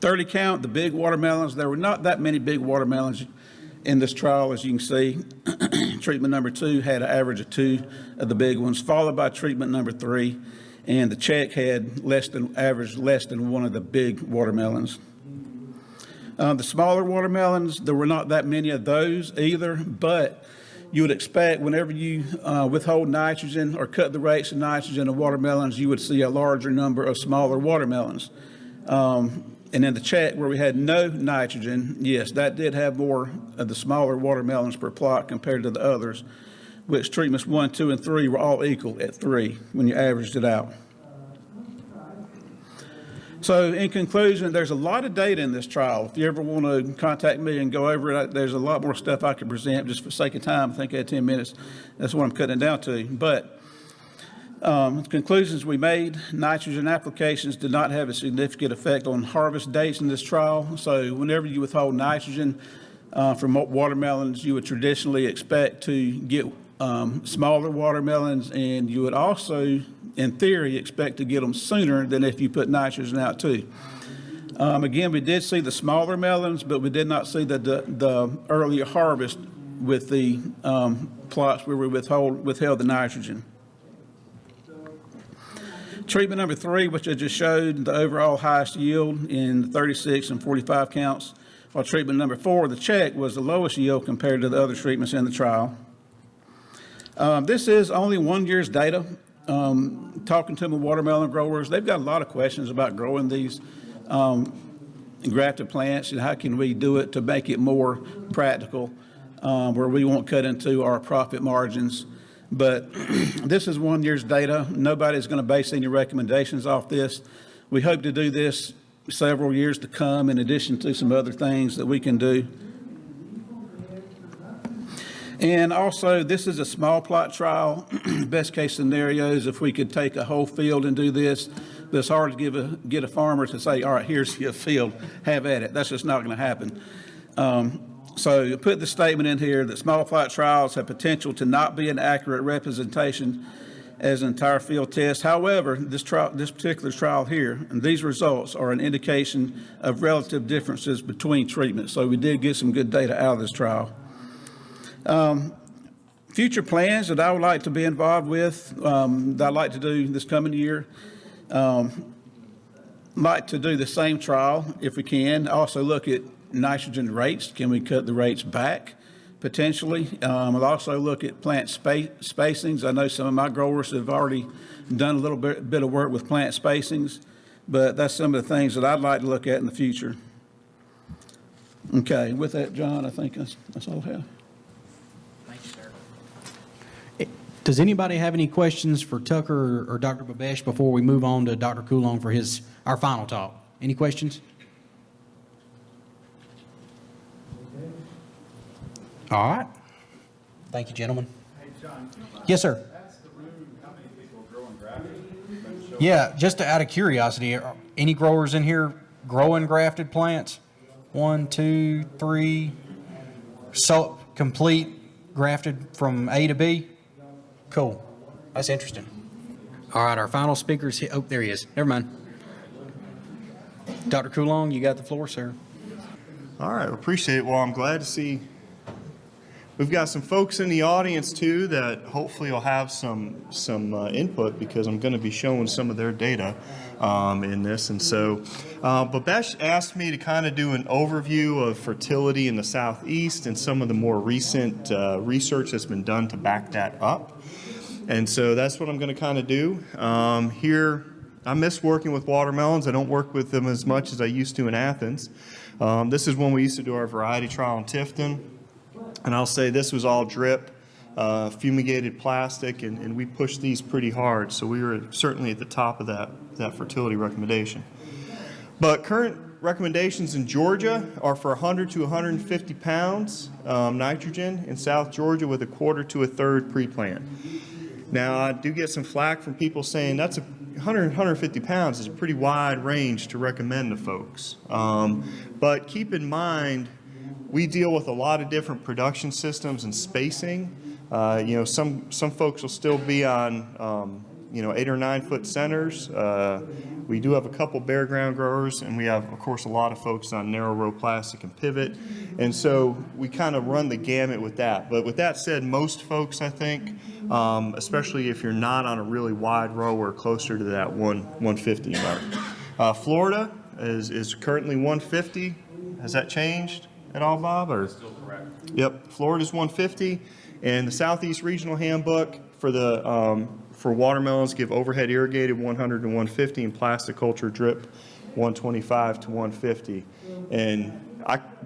30 count, the big watermelons. There were not that many big watermelons in this trial, as you can see. Treatment number 2 had an average of 2 of the big ones, followed by treatment number 3, and the check had less than 1 of the big watermelons. The smaller watermelons, there were not that many of those either, but you would expect whenever you withhold nitrogen or cut the rates of nitrogen of watermelons, you would see a larger number of smaller watermelons. And in the check where we had no nitrogen, yes, that did have more of the smaller watermelons per plot compared to the others, which treatments 1, 2, and 3 were all equal at 3 when you averaged it out. So in conclusion, there's a lot of data in this trial. If you ever want to contact me and go over it, there's a lot more stuff I could present. Just for sake of time, I think I had 10 minutes. That's what I'm cutting it down to. But conclusions we made, nitrogen applications did not have a significant effect on harvest dates in this trial. So whenever you withhold nitrogen from watermelons, you would traditionally expect to get smaller watermelons, and you would also, in theory, expect to get them sooner than if you put nitrogen out too. Again, we did see the smaller melons, but we did not see the earlier harvest with the plots where we withheld the nitrogen. Treatment number 3, which I just showed, the overall highest yield in the 36 and 45 counts, while treatment number 4, the check, was the lowest yield compared to the other treatments in the trial. This is only 1 year's data. Talking to my watermelon growers, they've got a lot of questions about growing these grafted plants and how can we do it to make it more practical, where we won't cut into our profit margins. But this is 1 year's data. Nobody's going to base any recommendations off this. We hope to do this several years to come, in addition to some other things that we can do. And also, this is a small plot trial. Best case scenario is if we could take a whole field and do this. But it's hard to get a farmer to say, all right, here's your field, have at it. That's just not going to happen. So put the statement in here that small plot trials have potential to not be an accurate representation as an entire field test. However, this particular trial here, and these results are an indication of relative differences between treatments. So we did get some good data out of this trial. Future plans that I would like to be involved with, that I'd like to do this coming year, like to do the same trial if we can. Also look at nitrogen rates. Can we cut the rates back potentially? I'll also look at plant spacings. I know some of my growers have already done a little bit of work with plant spacings, but that's some of the things that I'd like to look at in the future. Okay, with that, John, I think that's all I have. Thank you, sir. Does anybody have any questions for Tucker or Dr. Babesh before we move on to Dr. Coulon for our final talk? Any questions? All right. Thank you, gentlemen. Hey, John. Yes, sir. That's the room, how many people grow and grafting? Yeah, just out of curiosity, are any growers in here growing grafted plants? 1, 2, 3. So complete grafted from A to B? Cool. That's interesting. All right, our final speaker's here. Oh, there he is. Never mind. Dr. Coulon, you got the floor, sir. All right, appreciate it. Well, I'm glad to see we've got some folks in the audience too that hopefully will have some input, because I'm going to be showing some of their data in this. And so Babesh asked me to kind of do an overview of fertility in the Southeast and some of the more recent research that's been done to back that up. And so that's what I'm going to kind of do. Here, I miss working with watermelons. I don't work with them as much as I used to in Athens. This is when we used to do our variety trial in Tifton. And I'll say this was all drip, fumigated plastic, and we pushed these pretty hard. So we were certainly at the top of that fertility recommendation. But current recommendations in Georgia are for 100 to 150 pounds nitrogen in South Georgia with 1/4 to 1/3 pre-plant. Now, I do get some flack from people saying that's 100, 150 pounds is a pretty wide range to recommend to folks. But keep in mind, we deal with a lot of different production systems and spacing. Some folks will still be on 8 or 9 foot centers. We do have a couple bare ground growers, and we have, of course, a lot of folks on narrow row plastic and pivot. And so we kind of run the gamut with that. But with that said, most folks, I think, especially if you're not on a really wide row or closer to that 150 mark. Florida is currently 150. Has that changed at all, Bob? Or? Still correct. Yep, Florida's 150, and the Southeast Regional Handbook for watermelons give overhead irrigated 100 to 150 and plastic culture drip 125 to 150. And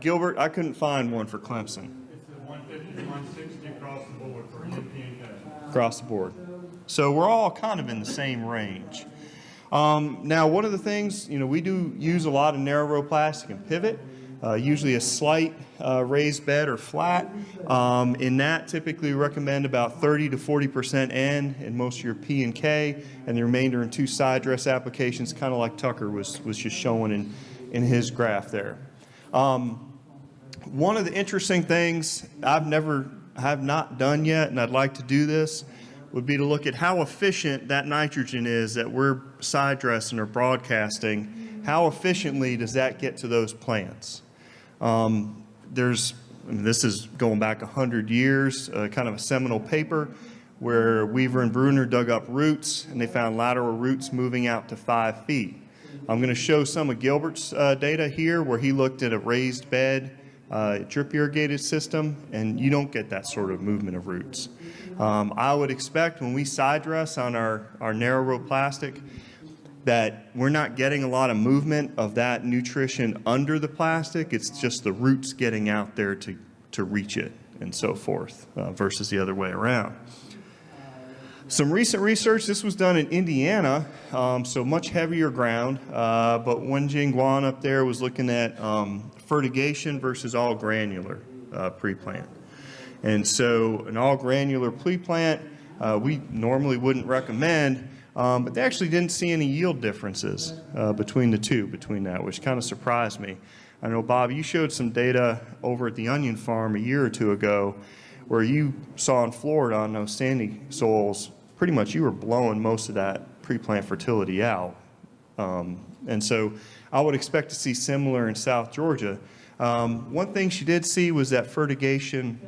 Gilbert, I couldn't find one for Clemson. It's the 150 to 160 across the board for European code. Across the board. So we're all kind of in the same range. Now, one of the things, we do use a lot of narrow row plastic and pivot. Usually a slight raised bed or flat. In that, typically recommend about 30 to 40% N in most of your P and K, and the remainder in 2 side dress applications, kind of like Tucker was just showing in his graph there. One of the interesting things I have not done yet, and I'd like to do this, would be to look at how efficient that nitrogen is that we're side dressing or broadcasting. How efficiently does that get to those plants? This is going back 100 years, kind of a seminal paper where Weaver and Bruner dug up roots, and they found lateral roots moving out to 5 feet. I'm going to show some of Gilbert's data here where he looked at a raised bed drip irrigated system, and you don't get that sort of movement of roots. I would expect when we side dress on our narrow row plastic that we're not getting a lot of movement of that nutrition under the plastic. It's just the roots getting out there to reach it and so forth, versus the other way around. Some recent research, this was done in Indiana, so much heavier ground, but Wenjing Guan up there was looking at fertigation versus all granular pre-plant. And so an all granular pre-plant, we normally wouldn't recommend. But they actually didn't see any yield differences between the two, which kind of surprised me. I know, Bob, you showed some data over at the onion farm a year or two ago where you saw in Florida on those sandy soils, pretty much you were blowing most of that pre-plant fertility out. And so I would expect to see similar in South Georgia. One thing she did see was that fertigation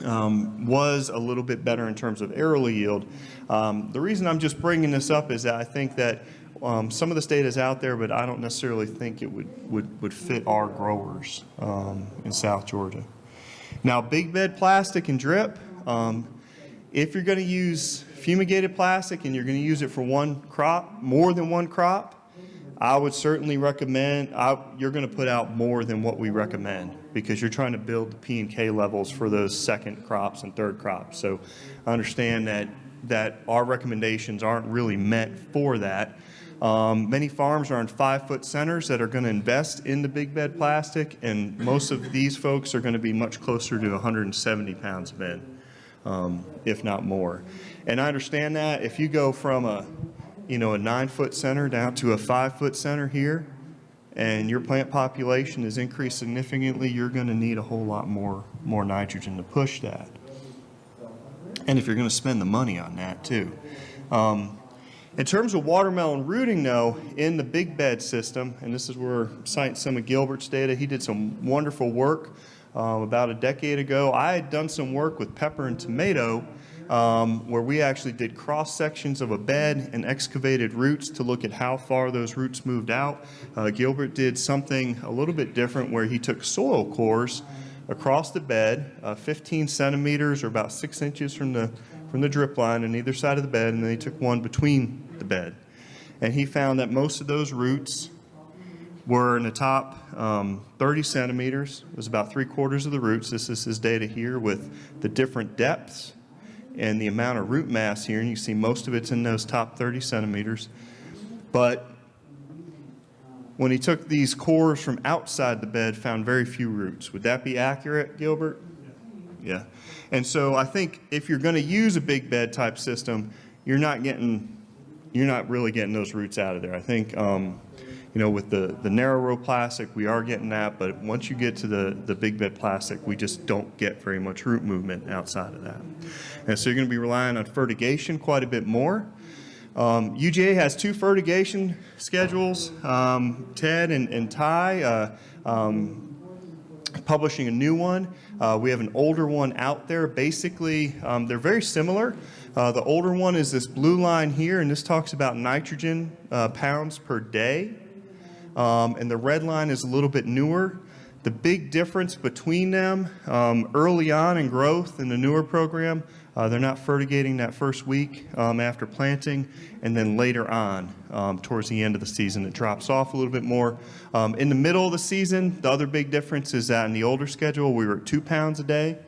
was a little bit better in terms of aerial yield. The reason I'm just bringing this up is that I think that some of this data is out there, but I don't necessarily think it would fit our growers in South Georgia. Now, big bed plastic and drip, if you're going to use fumigated plastic and you're going to use it for one crop, more than one crop, I would certainly recommend, you're going to put out more than what we recommend because you're trying to build the P and K levels for those second crops and third crops. So I understand that our recommendations aren't really meant for that. Many farms are on 5-foot centers that are going to invest in the big bed plastic, and most of these folks are going to be much closer to 170 pounds of bin, if not more. And I understand that if you go from a 9-foot center down to a 5-foot center here, and your plant population is increased significantly, you're going to need a whole lot more nitrogen to push that. And if you're going to spend the money on that too. In terms of watermelon rooting, though, in the big bed system, and this is where I'm citing some of Gilbert's data, he did some wonderful work about a decade ago. I had done some work with pepper and tomato where we actually did cross sections of a bed and excavated roots to look at how far those roots moved out. Gilbert did something a little bit different where he took soil cores across the bed, 15 centimeters or about 6 inches from the drip line on either side of the bed, and then he took one between the bed. And he found that most of those roots were in the top 30 centimeters. It was about 3/4 of the roots. This is his data here with the different depths and the amount of root mass here, and you see most of it's in those top 30 centimeters. But when he took these cores from outside the bed, found very few roots. Would that be accurate, Gilbert? Yeah. And so I think if you're going to use a big bed type system, you're not really getting those roots out of there. I think with the narrow row plastic, we are getting that, but once you get to the big bed plastic, we just don't get very much root movement outside of that. And so you're going to be relying on fertigation quite a bit more. UGA has 2 fertigation schedules. Ted and Ty publishing a new one. We have an older one out there. Basically, they're very similar. The older one is this blue line here, and this talks about nitrogen pounds per day. And the red line is a little bit newer. The big difference between them, early on in growth in the newer program, they're not fertigating that first week after planting, and then later on, towards the end of the season, it drops off a little bit more. In the middle of the season, the other big difference is that in the older schedule, we were at 2 pounds a day,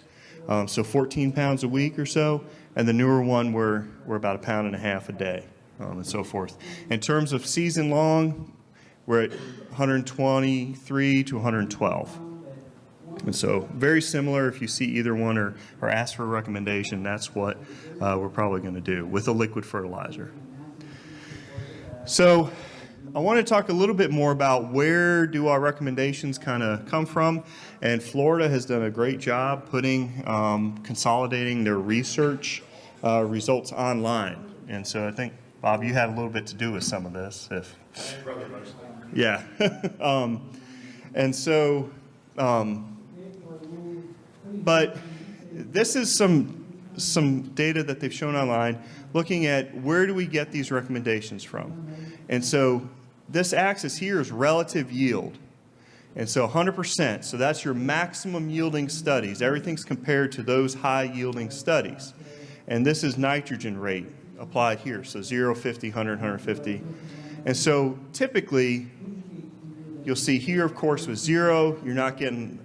so 14 pounds a week or so, and the newer one, we're about 1.5 pounds a day, and so forth. In terms of season long, we're at 123 to 112. And so very similar. If you see either one or ask for a recommendation, that's what we're probably going to do with a liquid fertilizer. So I want to talk a little bit more about where do our recommendations kind of come from. And Florida has done a great job consolidating their research results online. And so I think, Bob, you had a little bit to do with some of this. Yeah. And so, but this is some data that they've shown online looking at where do we get these recommendations from. And so this axis here is relative yield. And so 100%, so that's your maximum yielding studies. Everything's compared to those high yielding studies. And this is nitrogen rate applied here. So 0, 50, 100, 150. And so typically, you'll see here, of course, with 0, you're not getting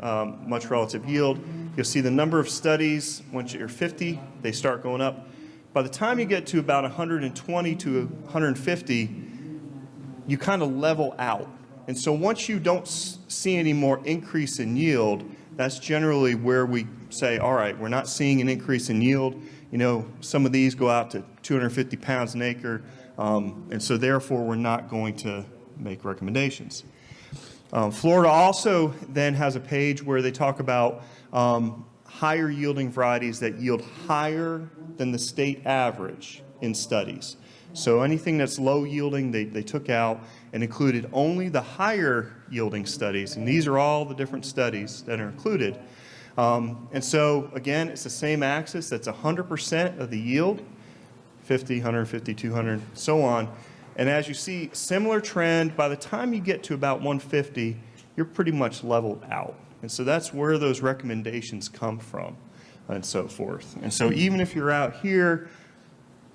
much relative yield. You'll see the number of studies, once you're 50, they start going up. By the time you get to about 120 to 150, you kind of level out. And so once you don't see any more increase in yield, that's generally where we say, all right, we're not seeing an increase in yield. Some of these go out to 250 pounds an acre. And so therefore, we're not going to make recommendations. Florida also then has a page where they talk about higher yielding varieties that yield higher than the state average in studies. So anything that's low yielding, they took out and included only the higher yielding studies. And these are all the different studies that are included. And so again, it's the same axis. That's 100% of the yield, 50, 150, 200, so on. And as you see, similar trend, by the time you get to about 150, you're pretty much leveled out. And so that's where those recommendations come from and so forth. And so even if you're out here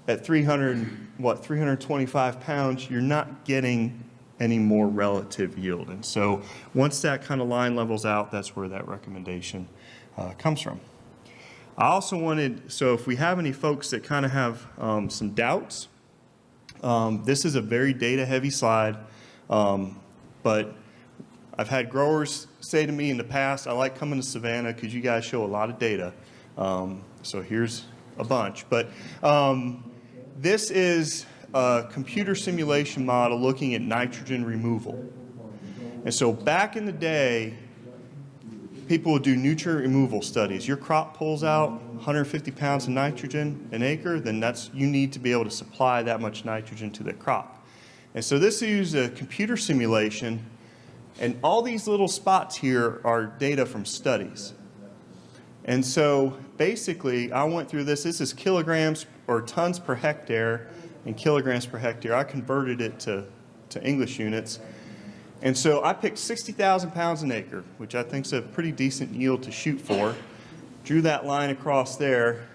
at 325 pounds, you're not getting any more relative yield. And so once that kind of line levels out, that's where that recommendation comes from. I also wanted, so if we have any folks that kind of have some doubts, this is a very data-heavy slide, but I've had growers say to me in the past, I like coming to Savannah because you guys show a lot of data. So here's a bunch. But this is a computer simulation model looking at nitrogen removal. And so back in the day, people would do nutrient removal studies. Your crop pulls out 150 pounds of nitrogen an acre, then you need to be able to supply that much nitrogen to the crop. And so this uses a computer simulation, and all these little spots here are data from studies. And so basically, I went through this. This is kilograms or tons per hectare and kilograms per hectare. I converted it to English units. And so I picked 60,000 pounds an acre, which I think is a pretty decent yield to shoot for. Drew that line across there.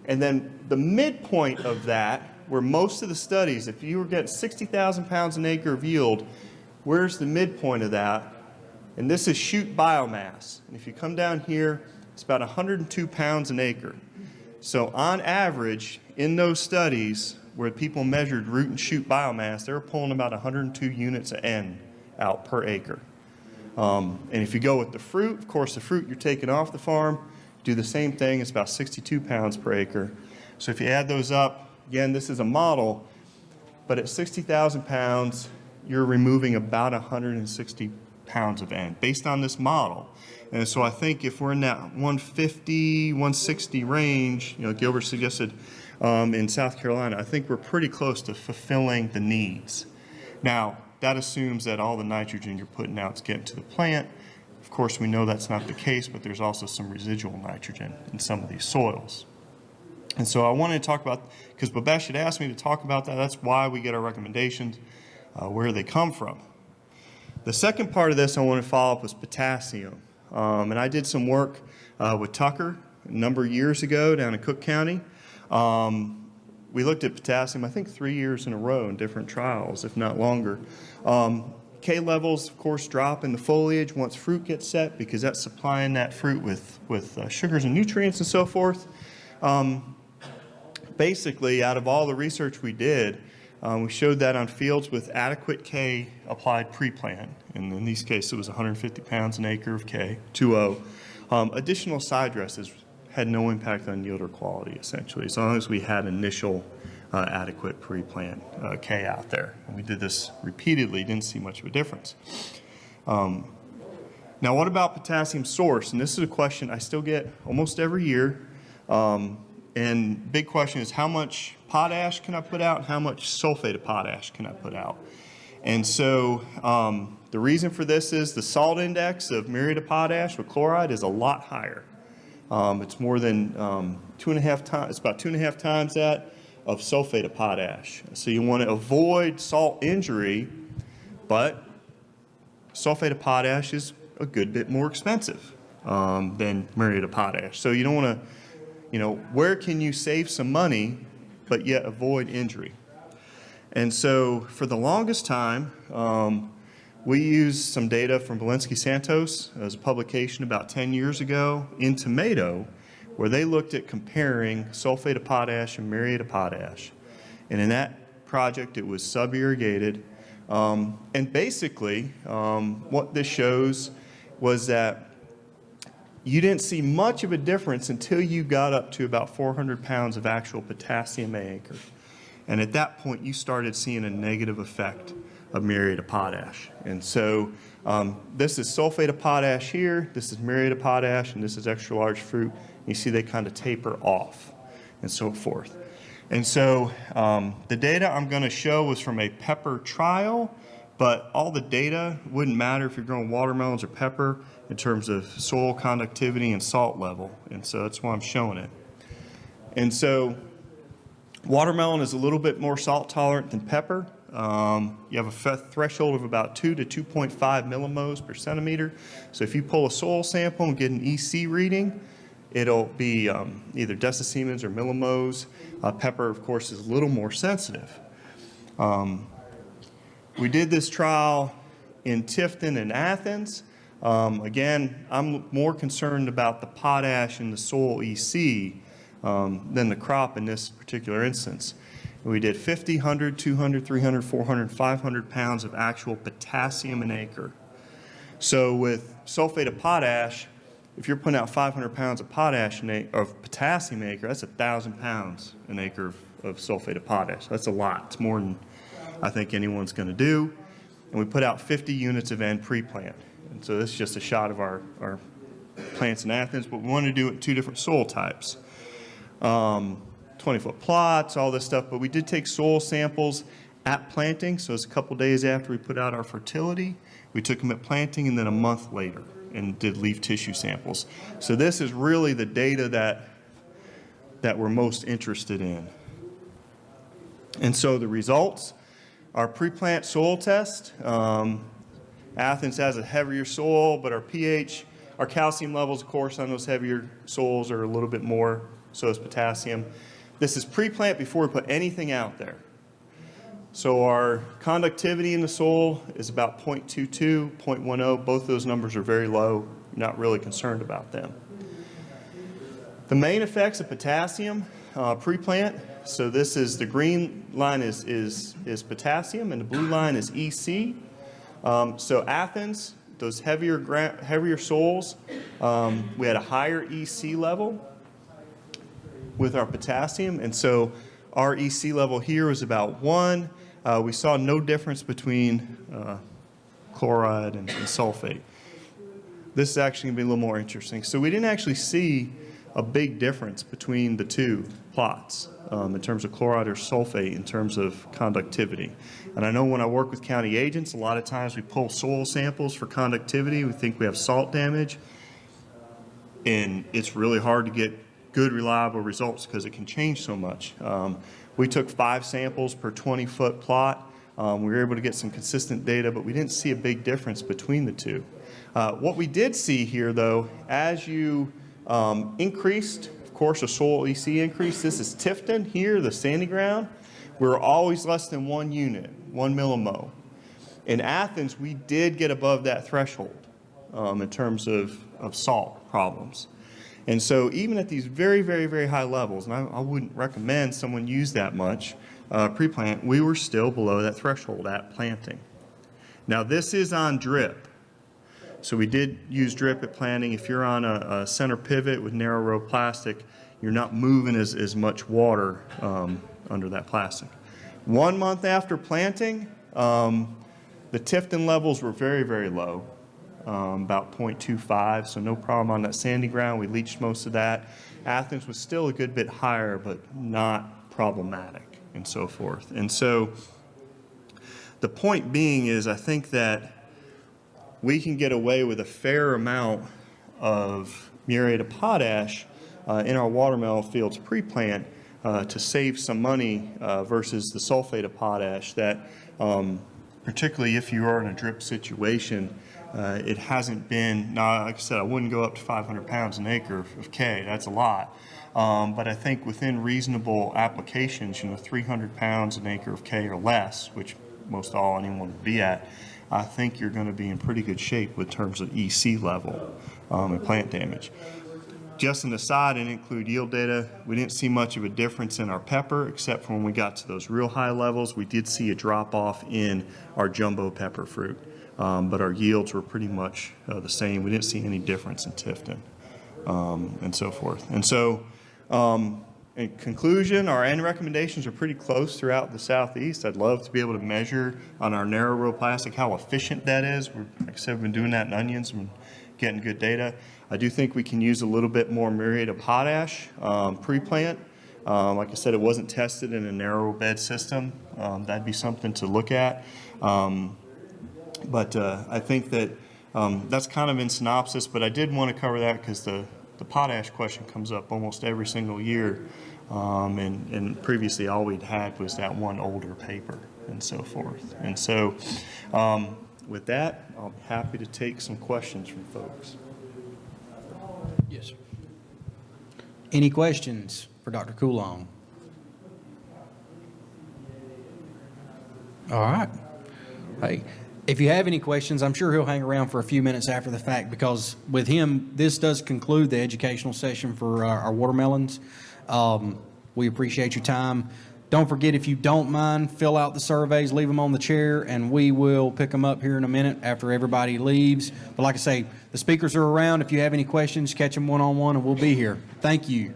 And then the midpoint of that, where most of the studies, if you were getting 60,000 pounds an acre of yield, where's the midpoint of that? And this is shoot biomass. And if you come down here, it's about 102 pounds an acre. So on average, in those studies where people measured root and shoot biomass, they were pulling about 102 units of N out per acre. And if you go with the fruit, of course, the fruit you're taking off the farm, do the same thing. It's about 62 pounds per acre. So if you add those up, again, this is a model, but at 60,000 pounds, you're removing about 160 pounds of N based on this model. And so I think if we're in that 150, 160 range, Gilbert suggested in South Carolina, I think we're pretty close to fulfilling the needs. Now, that assumes that all the nitrogen you're putting out is getting to the plant. Of course, we know that's not the case, but there's also some residual nitrogen in some of these soils. And so I wanted to talk about, because Babesh had asked me to talk about that, that's why we get our recommendations, where they come from. The second part of this I want to follow up was potassium. And I did some work with Tucker a number of years ago down in Cook County. We looked at potassium, I think 3 years in a row in different trials, if not longer. K levels, of course, drop in the foliage once fruit gets set because that's supplying that fruit with sugars and nutrients and so forth. Basically, out of all the research we did, we showed that on fields with adequate K applied pre-plant, and in these cases it was 150 pounds an acre of K, 2.0. Additional side dresses had no impact on yield or quality, essentially, as long as we had initial adequate pre-plant K out there. And we did this repeatedly, didn't see much of a difference. Now, what about potassium source? And this is a question I still get almost every year. And big question is, how much potash can I put out and how much sulfate of potash can I put out? And so the reason for this is the salt index of muriate of potash with chloride is a lot higher. It's more than 2.5 times, it's about 2.5 times that of sulfate of potash. So you want to avoid salt injury, but sulfate of potash is a good bit more expensive than muriate of potash. So you don't want to, where can you save some money but yet avoid injury? And so for the longest time, we used some data from Belinsky Santos as a publication about 10 years ago in tomato, where they looked at comparing sulfate of potash and muriate of potash. And in that project, it was sub-irrigated. And basically, what this shows was that you didn't see much of a difference until you got up to about 400 pounds of actual potassium an acre. And at that point, you started seeing a negative effect of muriate of potash. And so this is sulfate of potash here, this is muriate of potash, and this is extra large fruit. You see they kind of taper off and so forth. And so the data I'm going to show was from a pepper trial, but all the data wouldn't matter if you're growing watermelons or pepper in terms of soil conductivity and salt level. And so that's why I'm showing it. And so watermelon is a little bit more salt tolerant than pepper. You have a threshold of about 2 to 2.5 millimoles per centimeter. So if you pull a soil sample and get an EC reading, it'll be either decisiemens or millimoles. Pepper, of course, is a little more sensitive. We did this trial in Tifton and Athens. Again, I'm more concerned about the potash in the soil EC than the crop in this particular instance. We did 50, 100, 200, 300, 400, 500 pounds of actual potassium an acre. So with sulfate of potash, if you're putting out 500 pounds of potassium an acre, that's 1,000 pounds an acre of sulfate of potash. That's a lot. It's more than I think anyone's going to do. And we put out 50 units of N pre-plant. And so this is just a shot of our plants in Athens, but we want to do it in 2 different soil types. 20-foot plots, all this stuff, but we did take soil samples at planting, so it's a couple days after we put out our fertility. We took them at planting and then a month later and did leaf tissue samples. So this is really the data that we're most interested in. And so the results, our pre-plant soil test, Athens has a heavier soil, but our pH, our calcium levels, of course, on those heavier soils are a little bit more, so is potassium. This is pre-plant before we put anything out there. So our conductivity in the soil is about 0.22, 0.10. Both those numbers are very low. Not really concerned about them. The main effects of potassium pre-plant. So this is the green line is potassium and the blue line is EC. So Athens, those heavier soils, we had a higher EC level with our potassium, and so our EC level here was about 1. We saw no difference between chloride and sulfate. This is actually going to be a little more interesting. So we didn't actually see a big difference between the 2 plots in terms of chloride or sulfate in terms of conductivity. And I know when I work with county agents, a lot of times we pull soil samples for conductivity. We think we have salt damage, and it's really hard to get good, reliable results because it can change so much. We took 5 samples per 20-foot plot. We were able to get some consistent data, but we didn't see a big difference between the 2. What we did see here, though, as you increased, of course, a soil EC increase. This is Tifton here, the sandy ground. We're always less than 1 unit, 1 millimole. In Athens, we did get above that threshold in terms of salt problems. And so even at these very, very, very high levels, and I wouldn't recommend someone use that much pre-plant, we were still below that threshold at planting. Now this is on drip. So we did use drip at planting. If you're on a center pivot with narrow row plastic, you're not moving as much water under that plastic. 1 month after planting, the Tifton levels were very, very low. About 0.25, so no problem on that sandy ground. We leached most of that. Athens was still a good bit higher, but not problematic and so forth. And so the point being is I think that we can get away with a fair amount of muriate of potash in our watermelon fields pre-plant to save some money versus the sulfate of potash that particularly if you are in a drip situation, it hasn't been, now, like I said, I wouldn't go up to 500 pounds an acre of K. That's a lot. But I think within reasonable applications, 300 pounds an acre of K or less, which most all anyone would be at, I think you're going to be in pretty good shape in terms of EC level and plant damage. Just an aside, and include yield data, we didn't see much of a difference in our pepper, except for when we got to those real high levels. We did see a drop off in our jumbo pepper fruit. But our yields were pretty much the same. We didn't see any difference in Tifton and so forth. And so, in conclusion, our end recommendations are pretty close throughout the Southeast. I'd love to be able to measure on our narrow row plastic how efficient that is. Like I said, we've been doing that in onions and getting good data. I do think we can use a little bit more muriate of potash pre-plant. Like I said, it wasn't tested in a narrow bed system. That'd be something to look at. But I think that that's kind of in synopsis, but I did want to cover that because the potash question comes up almost every single year. And previously all we'd had was that one older paper and so forth. And so with that, I'll be happy to take some questions from folks. Yes, sir. Any questions for Dr. Coulon? All right. Hey, if you have any questions, I'm sure he'll hang around for a few minutes after the fact, because with him, this does conclude the educational session for our watermelons. We appreciate your time. Don't forget, if you don't mind, fill out the surveys, leave them on the chair, and we will pick them up here in a minute after everybody leaves. But like I say, the speakers are around. If you have any questions, catch them one-on-one, and we'll be here. Thank you.